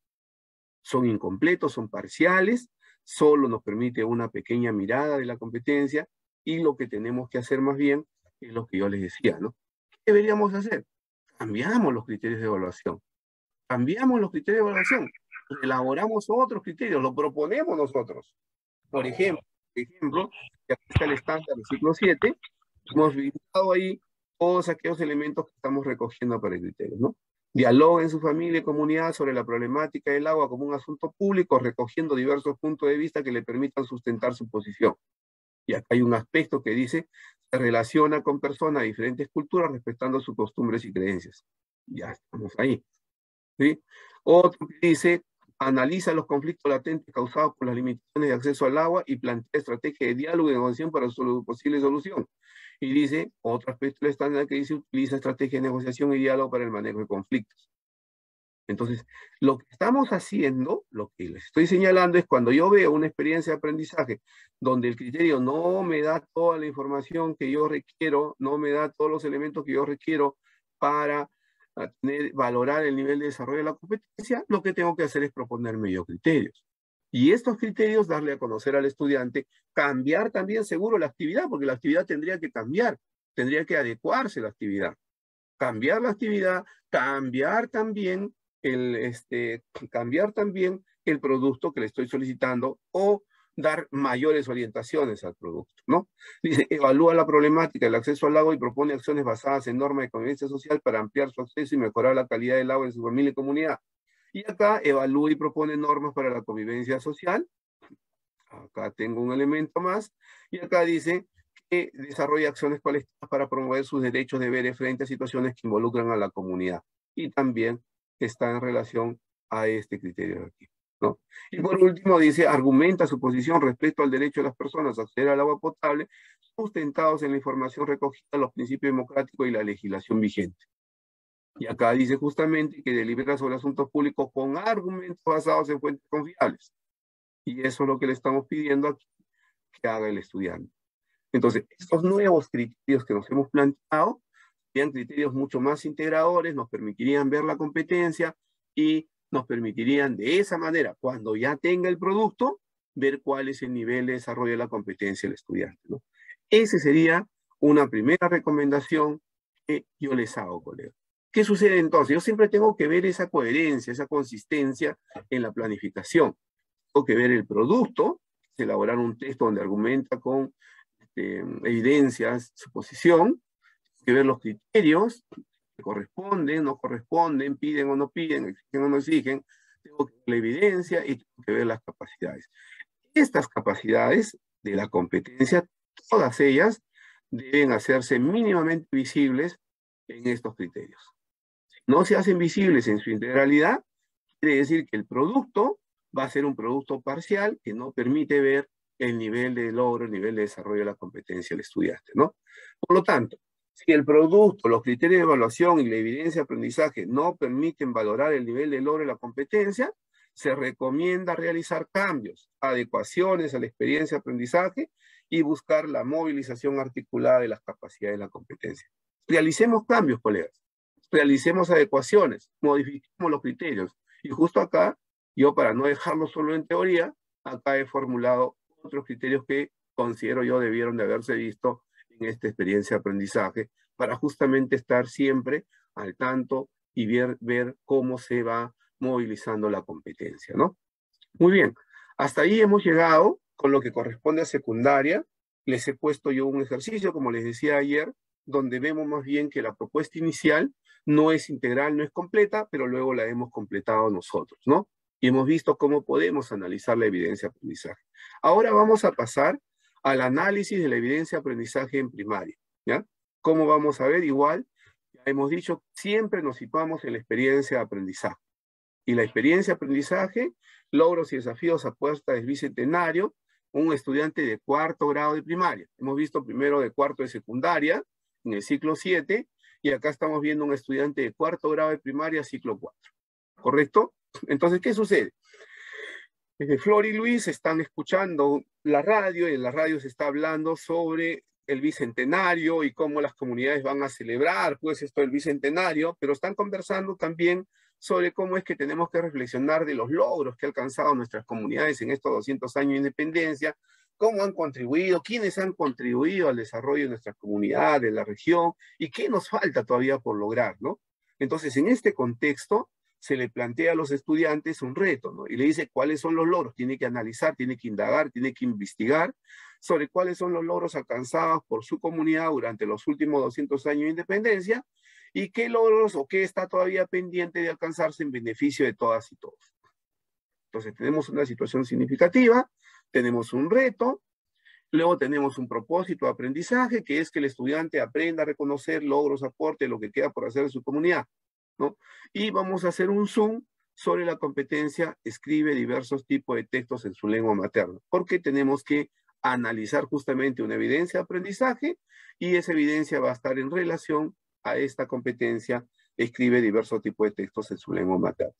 Son incompletos, son parciales, solo nos permite una pequeña mirada de la competencia, y lo que tenemos que hacer más bien es lo que yo les decía, ¿no? ¿Qué deberíamos hacer? Cambiamos los criterios de evaluación. Elaboramos otros criterios, los proponemos nosotros. Por ejemplo, que aquí está el estándar del ciclo 7, hemos vinculado ahí todos aquellos elementos que estamos recogiendo para el criterio, ¿no? Dialoga en su familia y comunidad sobre la problemática del agua como un asunto público, recogiendo diversos puntos de vista que le permitan sustentar su posición. Y acá hay un aspecto que dice, se relaciona con personas de diferentes culturas respetando sus costumbres y creencias. Ya estamos ahí, ¿sí? Otro que dice, analiza los conflictos latentes causados por las limitaciones de acceso al agua y plantea estrategias de diálogo y negociación para su posible solución. Y dice, otro aspecto del estándar que dice, utiliza estrategias de negociación y diálogo para el manejo de conflictos. Entonces, lo que estamos haciendo, lo que les estoy señalando, es cuando yo veo una experiencia de aprendizaje donde el criterio no me da toda la información que yo requiero, no me da todos los elementos que yo requiero para valorar el nivel de desarrollo de la competencia, lo que tengo que hacer es proponerme yo criterios. Y estos criterios darle a conocer al estudiante, cambiar también seguro la actividad, porque la actividad tendría que cambiar, tendría que adecuarse la actividad. Cambiar la actividad, cambiar también el producto que le estoy solicitando, o dar mayores orientaciones al producto, ¿no? Dice, evalúa la problemática del acceso al agua y propone acciones basadas en normas de convivencia social para ampliar su acceso y mejorar la calidad del agua en su familia y comunidad. Y acá evalúa y propone normas para la convivencia social. Acá tengo un elemento más. Y acá dice que desarrolla acciones colectivas para promover sus derechos de deberes frente a situaciones que involucran a la comunidad. Y también está en relación a este criterio de aquí, ¿no? Y por último dice, argumenta su posición respecto al derecho de las personas a acceder al agua potable, sustentados en la información recogida, los principios democráticos y la legislación vigente. Y acá dice justamente que delibera sobre asuntos públicos con argumentos basados en fuentes confiables. Y eso es lo que le estamos pidiendo aquí que haga el estudiante. Entonces, estos nuevos criterios que nos hemos planteado serían criterios mucho más integradores, nos permitirían ver la competencia y nos permitirían de esa manera, cuando ya tenga el producto, ver cuál es el nivel de desarrollo de la competencia del estudiante, ¿no? Esa sería una primera recomendación que yo les hago, colegas. ¿Qué sucede entonces? Yo siempre tengo que ver esa coherencia, esa consistencia en la planificación. Tengo que ver el producto, elaborar un texto donde argumenta con evidencias su posición, que ver los criterios que corresponden, no corresponden, piden o no piden, exigen o no exigen, tengo que ver la evidencia y tengo que ver las capacidades. Estas capacidades de la competencia, todas ellas deben hacerse mínimamente visibles en estos criterios. Si no se hacen visibles en su integralidad, quiere decir que el producto va a ser un producto parcial que no permite ver el nivel de logro, el nivel de desarrollo de la competencia del estudiante, ¿no? Por lo tanto, si el producto, los criterios de evaluación y la evidencia de aprendizaje no permiten valorar el nivel de logro de la competencia, se recomienda realizar cambios, adecuaciones a la experiencia de aprendizaje y buscar la movilización articulada de las capacidades de la competencia. Realicemos cambios, colegas. Realicemos adecuaciones, modifiquemos los criterios. Y justo acá, yo para no dejarlo solo en teoría, acá he formulado otros criterios que considero yo debieron de haberse visto en esta experiencia de aprendizaje, para justamente estar siempre al tanto y ver cómo se va movilizando la competencia, ¿no? Muy bien, hasta ahí hemos llegado con lo que corresponde a secundaria. Les he puesto yo un ejercicio, como les decía ayer, donde vemos más bien que la propuesta inicial no es integral, no es completa, pero luego la hemos completado nosotros, ¿no? Y hemos visto cómo podemos analizar la evidencia de aprendizaje. Ahora vamos a pasar al análisis de la evidencia de aprendizaje en primaria, ¿ya? ¿Cómo vamos a ver? Igual, ya hemos dicho, siempre nos situamos en la experiencia de aprendizaje. Y la experiencia de aprendizaje, logros y desafíos a puerta del bicentenario, un estudiante de 4º grado de primaria. Hemos visto primero de 4º de secundaria, en el ciclo 7, y acá estamos viendo un estudiante de 4º grado de primaria, ciclo 4. ¿Correcto? Entonces, ¿qué sucede? Flor y Luis están escuchando la radio, y en la radio se está hablando sobre el bicentenario y cómo las comunidades van a celebrar, pues, esto del bicentenario, pero están conversando también sobre cómo es que tenemos que reflexionar de los logros que han alcanzado nuestras comunidades en estos 200 años de independencia, cómo han contribuido, quiénes han contribuido al desarrollo de nuestra comunidad, de la región, y qué nos falta todavía por lograr, ¿no? Entonces, en este contexto, se le plantea a los estudiantes un reto, ¿no? Y le dice cuáles son los logros. Tiene que analizar, tiene que indagar, tiene que investigar sobre cuáles son los logros alcanzados por su comunidad durante los últimos 200 años de independencia y qué logros o qué está todavía pendiente de alcanzarse en beneficio de todas y todos. Entonces tenemos una situación significativa, tenemos un reto, luego tenemos un propósito de aprendizaje, que es que el estudiante aprenda a reconocer logros, aportes, lo que queda por hacer en su comunidad, ¿no? Y vamos a hacer un zoom sobre la competencia, escribe diversos tipos de textos en su lengua materna, porque tenemos que analizar justamente una evidencia de aprendizaje y esa evidencia va a estar en relación a esta competencia, escribe diversos tipos de textos en su lengua materna.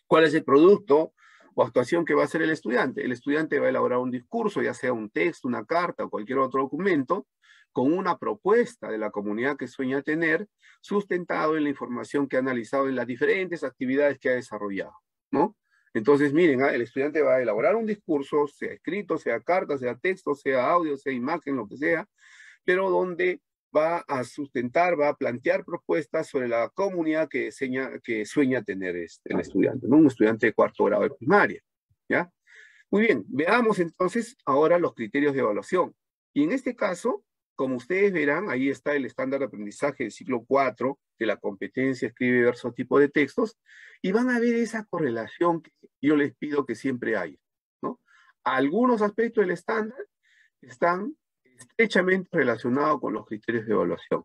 ¿Cuál es el producto o actuación que va a hacer el estudiante? El estudiante va a elaborar un discurso, ya sea un texto, una carta o cualquier otro documento, con una propuesta de la comunidad que sueña tener, sustentado en la información que ha analizado en las diferentes actividades que ha desarrollado, ¿no? Entonces, miren, el estudiante va a elaborar un discurso, sea escrito, sea carta, sea texto, sea audio, sea imagen, lo que sea, pero donde va a sustentar, va a plantear propuestas sobre la comunidad que sueña tener el estudiante, ¿no? Un estudiante de 4º grado de primaria, ¿ya? Muy bien, veamos entonces ahora los criterios de evaluación. Y en este caso, como ustedes verán, ahí está el estándar de aprendizaje del ciclo 4 de la competencia, escribe diversos tipos de textos, y van a ver esa correlación que yo les pido que siempre haya, ¿no? Algunos aspectos del estándar están estrechamente relacionados con los criterios de evaluación.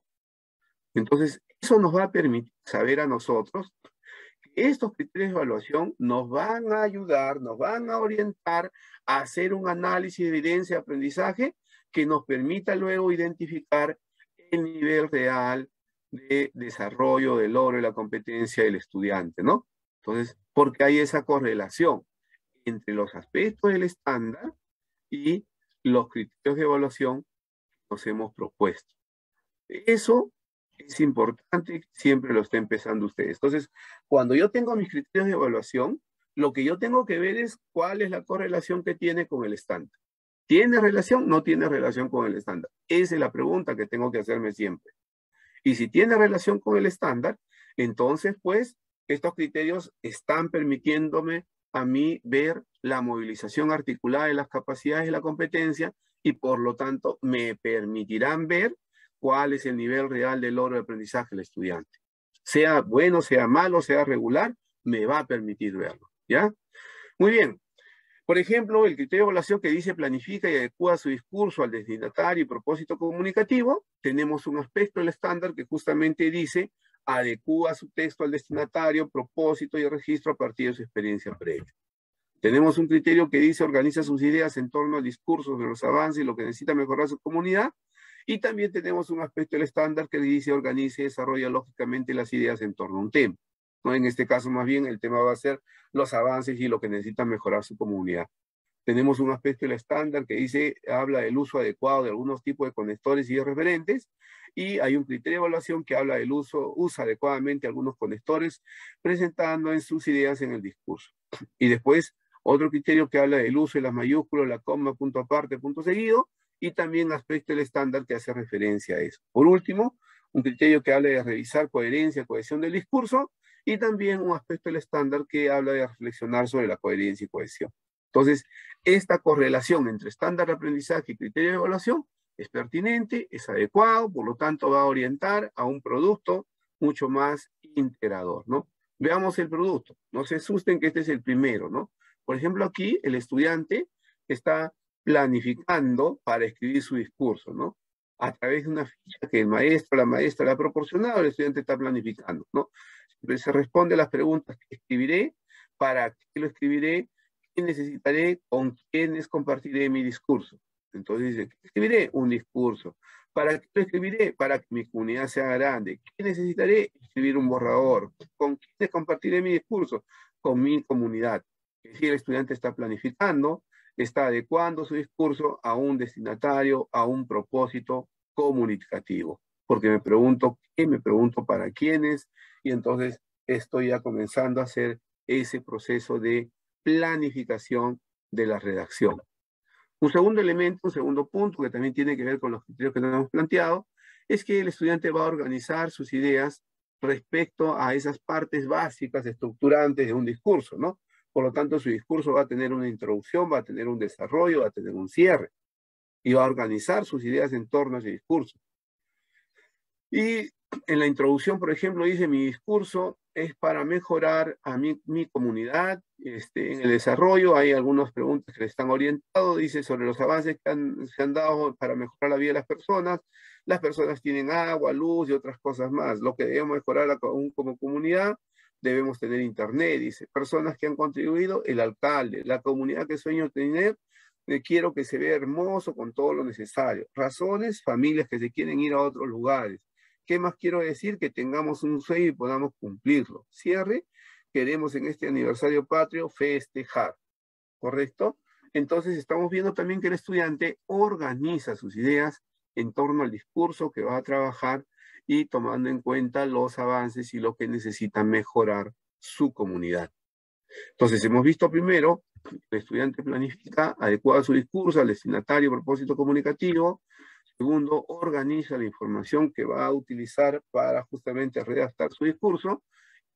Entonces, eso nos va a permitir saber a nosotros que estos criterios de evaluación nos van a ayudar, nos van a orientar a hacer un análisis de evidencia de aprendizaje que nos permita luego identificar el nivel real de desarrollo, del logro y la competencia del estudiante, ¿no? Entonces, porque hay esa correlación entre los aspectos del estándar y los criterios de evaluación que nos hemos propuesto. Eso es importante, siempre lo estén pensando ustedes. Entonces, cuando yo tengo mis criterios de evaluación, lo que yo tengo que ver es cuál es la correlación que tiene con el estándar. ¿Tiene relación? No tiene relación con el estándar. Esa es la pregunta que tengo que hacerme siempre. Y si tiene relación con el estándar, entonces, pues, estos criterios están permitiéndome a mí ver la movilización articulada de las capacidades y la competencia y, por lo tanto, me permitirán ver cuál es el nivel real de logro de aprendizaje del estudiante. Sea bueno, sea malo, sea regular, me va a permitir verlo, ¿ya? Muy bien. Por ejemplo, el criterio de evaluación que dice planifica y adecua su discurso al destinatario y propósito comunicativo, tenemos un aspecto del estándar que justamente dice adecua su texto al destinatario, propósito y registro a partir de su experiencia previa. Tenemos un criterio que dice organiza sus ideas en torno al discurso de los avances y lo que necesita mejorar su comunidad. Y también tenemos un aspecto del estándar que dice organiza y desarrolla lógicamente las ideas en torno a un tema, ¿no? En este caso, más bien, el tema va a ser los avances y lo que necesita mejorar su comunidad. Tenemos un aspecto del estándar que dice, habla del uso adecuado de algunos tipos de conectores y de referentes, y hay un criterio de evaluación que habla del usa adecuadamente algunos conectores, presentando en sus ideas en el discurso. Y después, otro criterio que habla del uso de las mayúsculas, la coma, punto aparte, punto seguido, y también aspecto del estándar que hace referencia a eso. Por último, un criterio que habla de revisar coherencia, cohesión del discurso, y también un aspecto del estándar que habla de reflexionar sobre la coherencia y cohesión. Entonces, esta correlación entre estándar de aprendizaje y criterio de evaluación es pertinente, es adecuado, por lo tanto va a orientar a un producto mucho más integrador, ¿no? Veamos el producto. No se asusten que este es el primero, ¿no? Por ejemplo, aquí el estudiante está planificando para escribir su discurso, ¿no? A través de una ficha que el maestro, la maestra le ha proporcionado, el estudiante está planificando, ¿no? Entonces se responde a las preguntas que escribiré, para qué lo escribiré, qué necesitaré, con quiénes compartiré mi discurso. Entonces dice, escribiré un discurso. ¿Para qué lo escribiré? Para que mi comunidad sea grande. ¿Qué necesitaré? Escribir un borrador. ¿Con quiénes compartiré mi discurso? Con mi comunidad. Es decir, el estudiante está planificando, está adecuando su discurso a un destinatario, a un propósito comunicativo. Porque me pregunto qué, me pregunto para quiénes, y entonces estoy ya comenzando a hacer ese proceso de planificación de la redacción. Un segundo elemento, un segundo punto que también tiene que ver con los criterios que nos hemos planteado, es que el estudiante va a organizar sus ideas respecto a esas partes básicas, estructurantes de un discurso, ¿no? Por lo tanto, su discurso va a tener una introducción, va a tener un desarrollo, va a tener un cierre, y va a organizar sus ideas en torno a ese discurso. Y en la introducción, por ejemplo, dice, mi discurso es para mejorar a mi comunidad. En el desarrollo hay algunas preguntas que le están orientadas, dice, sobre los avances que se han dado para mejorar la vida de las personas. Las personas tienen agua, luz y otras cosas más. Lo que debemos mejorar como comunidad, debemos tener internet, dice. Personas que han contribuido, el alcalde, la comunidad que sueño tener, quiero que se vea hermoso con todo lo necesario. Razones, familias que se quieren ir a otros lugares. ¿Qué más quiero decir? Que tengamos un sueño y podamos cumplirlo. Cierre, queremos en este aniversario patrio festejar, ¿correcto? Entonces estamos viendo también que el estudiante organiza sus ideas en torno al discurso que va a trabajar y tomando en cuenta los avances y lo que necesita mejorar su comunidad. Entonces hemos visto primero, el estudiante planifica, adecua su discurso al destinatario, propósito comunicativo. Segundo, organiza la información que va a utilizar para justamente redactar su discurso.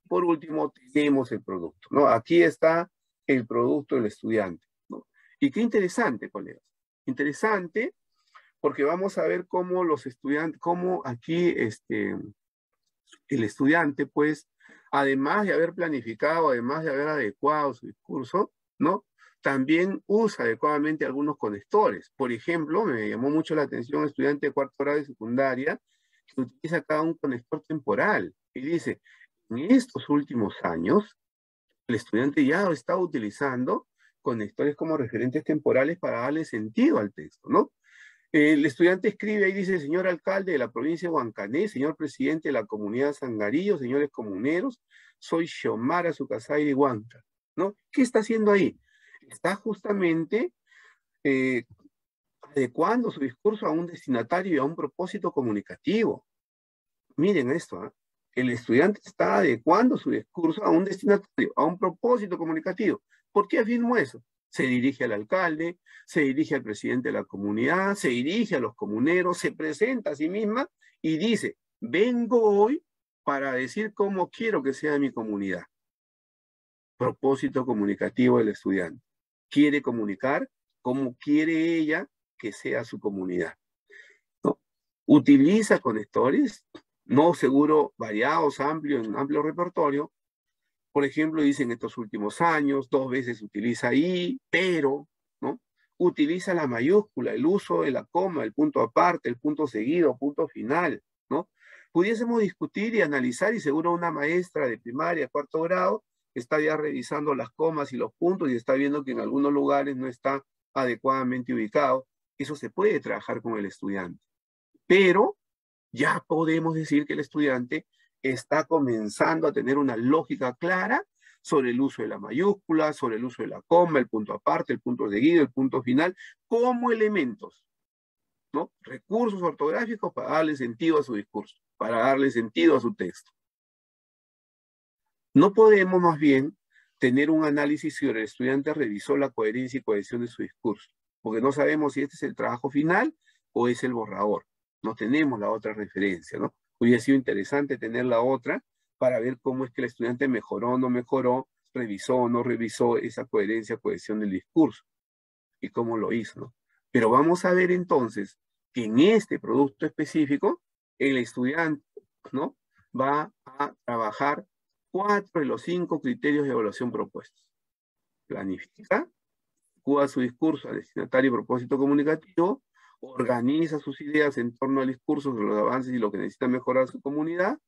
Por último, tenemos el producto, ¿no? Aquí está el producto del estudiante, ¿no? Y qué interesante, colegas. Interesante porque vamos a ver cómo los estudiantes, cómo aquí el estudiante, pues, además de haber planificado, además de haber adecuado su discurso, ¿no? También usa adecuadamente algunos conectores. Por ejemplo, me llamó mucho la atención un estudiante de cuarto grado de secundaria que utiliza acá un conector temporal y dice, en estos últimos años, el estudiante ya está utilizando conectores como referentes temporales para darle sentido al texto, ¿no? El estudiante escribe ahí, dice, señor alcalde de la provincia de Huancané, señor presidente de la comunidad Sangarillo, señores comuneros, soy Xiomara Sucasay de Huanca, ¿no? ¿Qué está haciendo ahí? Está justamente eh, adecuando su discurso a un destinatario y a un propósito comunicativo. Miren esto, ¿eh? El estudiante está adecuando su discurso a un destinatario, a un propósito comunicativo. ¿Por qué afirmo eso? Se dirige al alcalde, se dirige al presidente de la comunidad, se dirige a los comuneros, se presenta a sí misma y dice, vengo hoy para decir cómo quiero que sea mi comunidad. Propósito comunicativo del estudiante. Quiere comunicar cómo quiere ella que sea su comunidad, ¿no? Utiliza conectores, no seguro variados, amplios, en amplio repertorio. Por ejemplo, dice en estos últimos años, 2 veces utiliza I, pero, ¿no? Utiliza la mayúscula, el uso de la coma, el punto aparte, el punto seguido, punto final, ¿no? Pudiésemos discutir y analizar, y seguro una maestra de primaria, cuarto grado, está ya revisando las comas y los puntos y está viendo que en algunos lugares no está adecuadamente ubicado. Eso se puede trabajar con el estudiante. Pero ya podemos decir que el estudiante está comenzando a tener una lógica clara sobre el uso de la mayúscula, sobre el uso de la coma, el punto aparte, el punto seguido, el punto final, como elementos, ¿no? Recursos ortográficos para darle sentido a su discurso, para darle sentido a su texto. No podemos más bien tener un análisis si el estudiante revisó la coherencia y cohesión de su discurso, porque no sabemos si este es el trabajo final o es el borrador. No tenemos la otra referencia, ¿no? Hubiera sido interesante tener la otra para ver cómo es que el estudiante mejoró o no mejoró, revisó o no revisó esa coherencia, cohesión del discurso y cómo lo hizo, ¿no? Pero vamos a ver entonces que en este producto específico, el estudiante, ¿no? va a trabajar 4 de los 5 criterios de evaluación propuestos. Planifica, adecua su discurso al destinatario y propósito comunicativo, organiza sus ideas en torno al discurso sobre los avances y lo que necesita mejorar su comunidad,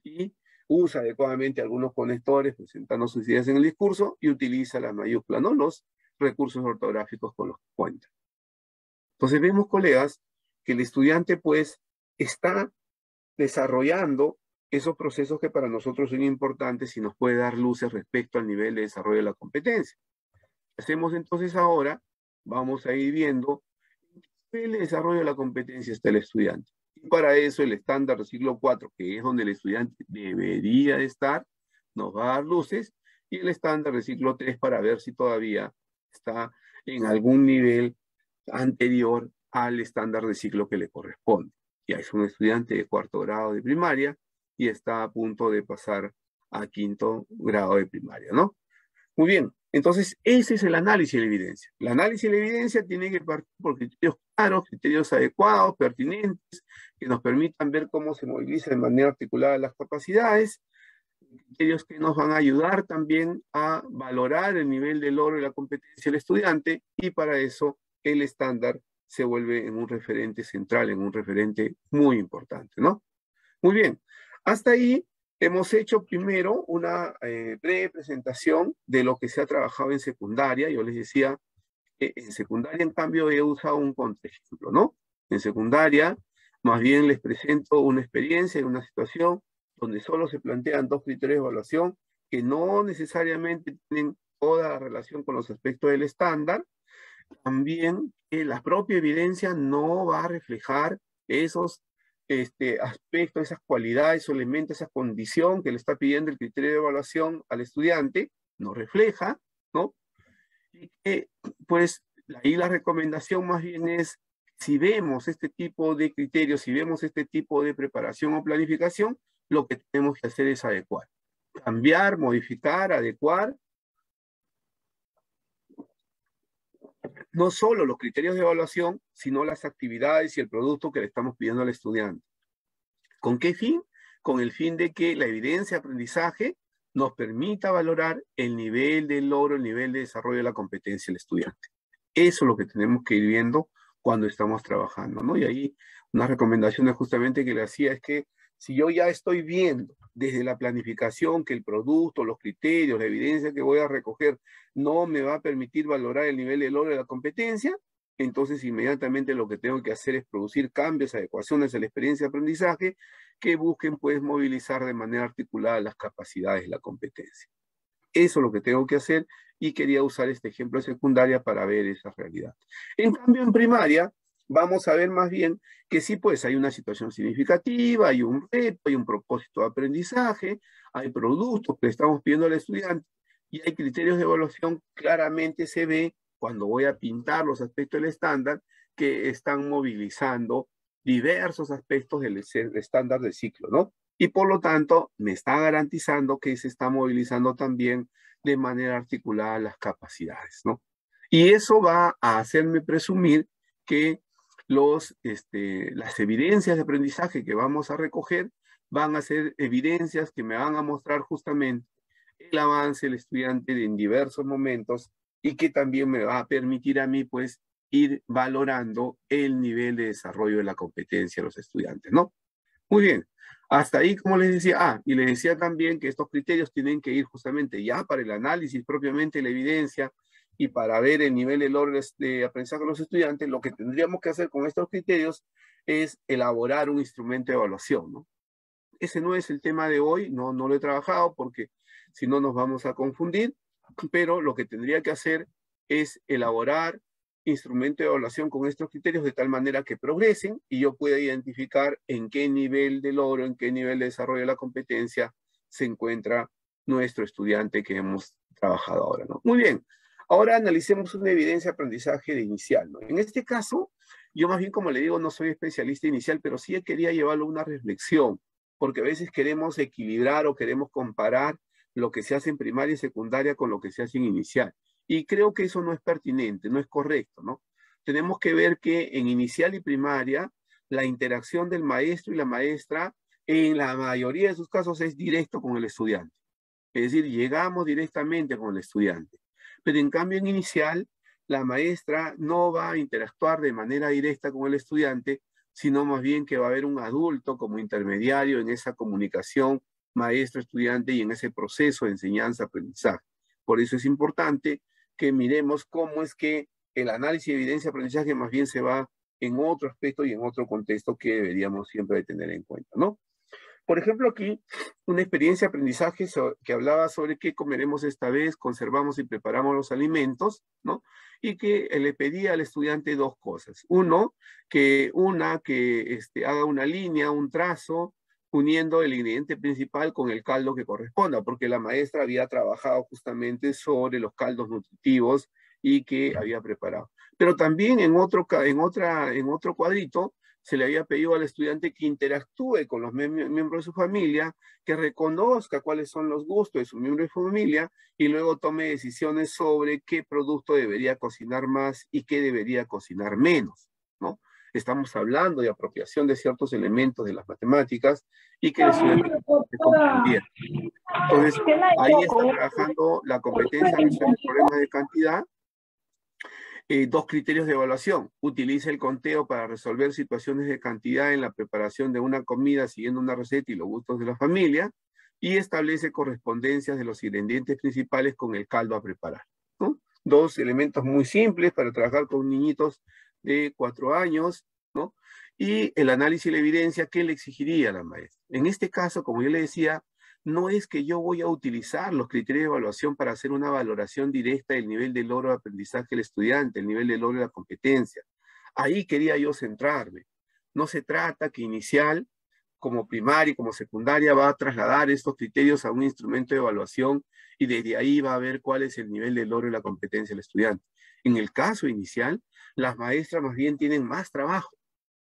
y usa adecuadamente algunos conectores presentando sus ideas en el discurso y utiliza la mayúscula, ¿no? Los recursos ortográficos con los que cuenta. Entonces vemos, colegas, que el estudiante pues está desarrollando esos procesos que para nosotros son importantes y nos puede dar luces respecto al nivel de desarrollo de la competencia. Hacemos entonces ahora, vamos a ir viendo el desarrollo de la competencia está el estudiante. Y para eso el estándar del siglo 4, que es donde el estudiante debería de estar, nos va a dar luces, y el estándar del siglo 3 para ver si todavía está en algún nivel anterior al estándar de ciclo que le corresponde. Ya es un estudiante de 4º grado de primaria y está a punto de pasar a 5º grado de primaria, ¿no? Muy bien, entonces ese es el análisis de la evidencia. El análisis de la evidencia tiene que partir por criterios claros, criterios adecuados, pertinentes, que nos permitan ver cómo se moviliza de manera articulada las capacidades, criterios que nos van a ayudar también a valorar el nivel de logro y la competencia del estudiante, y para eso el estándar se vuelve en un referente central, en un referente muy importante, ¿no? Muy bien, hasta ahí hemos hecho primero una breve presentación de lo que se ha trabajado en secundaria. Yo les decía que en secundaria, en cambio, he usado un contraejemplo, ¿no? En secundaria, más bien les presento una experiencia en una situación donde solo se plantean 2 criterios de evaluación que no necesariamente tienen toda la relación con los aspectos del estándar. También la propia evidencia no va a reflejar esos aspectos, esas cualidades o elementos, esa condición que le está pidiendo el criterio de evaluación al estudiante, no refleja, ¿no? Y que, pues, ahí la recomendación más bien es, si vemos este tipo de criterios, si vemos este tipo de preparación o planificación, lo que tenemos que hacer es adecuar. Cambiar, modificar, adecuar, no solo los criterios de evaluación, sino las actividades y el producto que le estamos pidiendo al estudiante. ¿Con qué fin? Con el fin de que la evidencia de aprendizaje nos permita valorar el nivel de logro, el nivel de desarrollo de la competencia del estudiante. Eso es lo que tenemos que ir viendo cuando estamos trabajando, ¿no? Y ahí una recomendación justamente que le hacía es que si yo ya estoy viendo desde la planificación que el producto, los criterios, la evidencia que voy a recoger no me va a permitir valorar el nivel de logro de la competencia, entonces inmediatamente lo que tengo que hacer es producir cambios, adecuaciones a la experiencia de aprendizaje que busquen pues movilizar de manera articulada las capacidades de la competencia. Eso es lo que tengo que hacer, y quería usar este ejemplo de secundaria para ver esa realidad. En cambio, en primaria, vamos a ver más bien que sí, pues hay una situación significativa, hay un reto, hay un propósito de aprendizaje, hay productos que estamos pidiendo al estudiante y hay criterios de evaluación. Claramente se ve cuando voy a pintar los aspectos del estándar que están movilizando diversos aspectos del estándar de ciclo, ¿no? Y por lo tanto me está garantizando que se está movilizando también de manera articulada las capacidades, ¿no? Y eso va a hacerme presumir que las evidencias de aprendizaje que vamos a recoger van a ser evidencias que me van a mostrar justamente el avance del estudiante en diversos momentos, y que también me va a permitir a mí pues ir valorando el nivel de desarrollo de la competencia de los estudiantes, ¿no? Muy bien. Hasta ahí, como les decía, y les decía también que estos criterios tienen que ir justamente ya para el análisis propiamente de la evidencia y para ver el nivel de logro de aprendizaje de los estudiantes. Lo que tendríamos que hacer con estos criterios es elaborar un instrumento de evaluación, ¿no? Ese no es el tema de hoy, no lo he trabajado porque si no nos vamos a confundir, pero lo que tendría que hacer es elaborar instrumento de evaluación con estos criterios de tal manera que progresen y yo pueda identificar en qué nivel de logro, en qué nivel de desarrollo de la competencia se encuentra nuestro estudiante que hemos trabajado ahora, ¿no? Muy bien, ahora analicemos una evidencia de aprendizaje de inicial, ¿no? En este caso, yo más bien, como le digo, no soy especialista inicial, pero sí quería llevarlo a una reflexión, porque a veces queremos equilibrar o queremos comparar lo que se hace en primaria y secundaria con lo que se hace en inicial. Y creo que eso no es pertinente, no es correcto, ¿no? Tenemos que ver que en inicial y primaria, la interacción del maestro y la maestra En la mayoría de sus casos es directo con el estudiante. Es decir, llegamos directamente con el estudiante. Pero en cambio en inicial, la maestra no va a interactuar de manera directa con el estudiante, sino más bien que va a haber un adulto como intermediario en esa comunicación maestro-estudiante y en ese proceso de enseñanza-aprendizaje. Por eso es importante que miremos cómo es que el análisis de evidencia-aprendizaje más bien se va en otro aspecto y en otro contexto que deberíamos siempre de tener en cuenta, ¿no? Por ejemplo, aquí una experiencia de aprendizaje que hablaba sobre qué comeremos esta vez, conservamos y preparamos los alimentos, ¿no? Y que le pedía al estudiante dos cosas. Uno, que haga una línea, un trazo, uniendo el ingrediente principal con el caldo que corresponda, porque la maestra había trabajado justamente sobre los caldos nutritivos y que había preparado. Pero también en otro cuadrito, se le había pedido al estudiante que interactúe con los miembros de su familia, que reconozca cuáles son los gustos de su miembro de su familia y luego tome decisiones sobre qué producto debería cocinar más y qué debería cocinar menos, ¿no? Estamos hablando de apropiación de ciertos elementos de las matemáticas y que el estudiante comprendiera. Entonces, ahí está trabajando la competencia de resolver problemas de cantidad. Dos criterios de evaluación. Utiliza el conteo para resolver situaciones de cantidad en la preparación de una comida siguiendo una receta y los gustos de la familia. Y establece correspondencias de los ingredientes principales con el caldo a preparar, ¿no? Dos elementos muy simples para trabajar con niñitos de 4 años, ¿no? Y el análisis y la evidencia que le exigiría a la maestra. En este caso, como yo le decía, no es que yo voy a utilizar los criterios de evaluación para hacer una valoración directa del nivel de logro de aprendizaje del estudiante, el nivel de logro de la competencia. Ahí quería yo centrarme. No se trata que inicial, como primaria y como secundaria, va a trasladar estos criterios a un instrumento de evaluación y desde ahí va a ver cuál es el nivel de logro y la competencia del estudiante. En el caso inicial, las maestras más bien tienen más trabajo.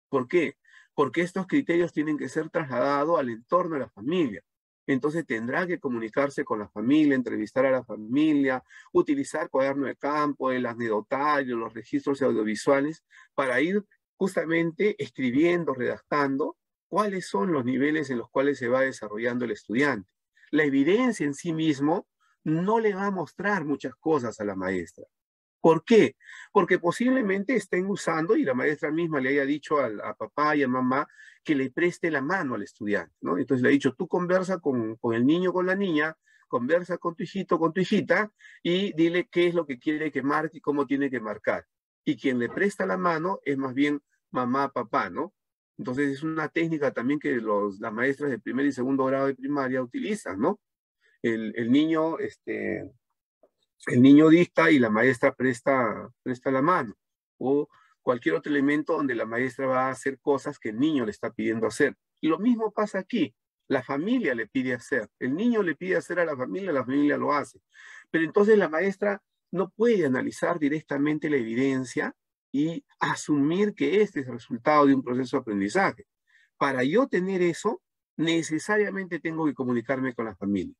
¿Por qué? Porque estos criterios tienen que ser trasladados al entorno de la familia. Entonces tendrá que comunicarse con la familia, entrevistar a la familia, utilizar cuaderno de campo, el anecdotario, los registros audiovisuales, para ir justamente escribiendo, redactando cuáles son los niveles en los cuales se va desarrollando el estudiante. La evidencia en sí mismo no le va a mostrar muchas cosas a la maestra. ¿Por qué? Porque posiblemente estén usando, y la maestra misma le haya dicho a papá y a mamá que le preste la mano al estudiante, ¿no? Entonces le ha dicho, tú conversa con el niño, con la niña, conversa con tu hijito, con tu hijita, y dile qué es lo que quiere que marque y cómo tiene que marcar. Y quien le presta la mano es más bien mamá, papá, ¿no? Entonces es una técnica también que las maestras de primer y segundo grado de primaria utilizan, ¿no? El niño, el niño dicta y la maestra presta la mano. O cualquier otro elemento donde la maestra va a hacer cosas que el niño le está pidiendo hacer. Y lo mismo pasa aquí. La familia le pide hacer. El niño le pide hacer a la familia lo hace. Pero entonces la maestra no puede analizar directamente la evidencia y asumir que este es el resultado de un proceso de aprendizaje. Para yo tener eso, necesariamente tengo que comunicarme con la familia.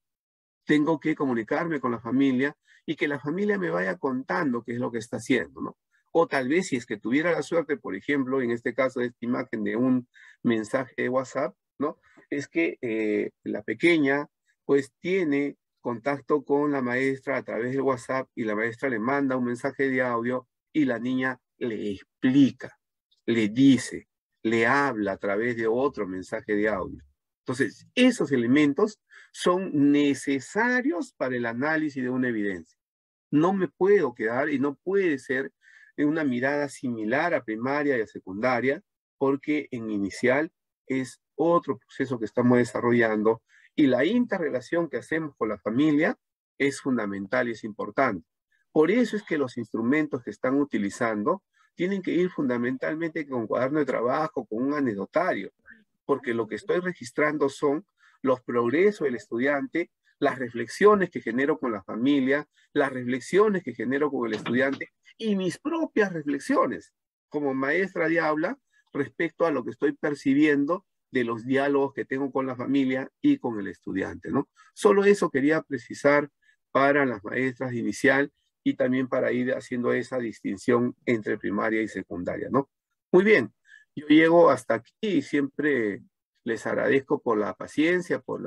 Tengo que comunicarme con la familia y que la familia me vaya contando qué es lo que está haciendo, ¿no? O tal vez si es que tuviera la suerte, por ejemplo, en este caso de esta imagen de un mensaje de WhatsApp, ¿no? Es que la pequeña pues tiene contacto con la maestra a través de WhatsApp y la maestra le manda un mensaje de audio y la niña le explica, le dice, le habla a través de otro mensaje de audio. Entonces, esos elementos son necesarios para el análisis de una evidencia. No me puedo quedar y no puede ser una mirada similar a primaria y a secundaria, porque en inicial es otro proceso que estamos desarrollando y la interrelación que hacemos con la familia es fundamental y es importante. Por eso es que los instrumentos que están utilizando tienen que ir fundamentalmente con un cuaderno de trabajo, con un anecdotario, porque lo que estoy registrando son los progresos del estudiante, las reflexiones que genero con la familia, las reflexiones que genero con el estudiante y mis propias reflexiones como maestra de aula respecto a lo que estoy percibiendo de los diálogos que tengo con la familia y con el estudiante, ¿no? Solo eso quería precisar para las maestras de inicial y también para ir haciendo esa distinción entre primaria y secundaria, ¿no? Muy bien, yo llego hasta aquí y siempre les agradezco por la paciencia, por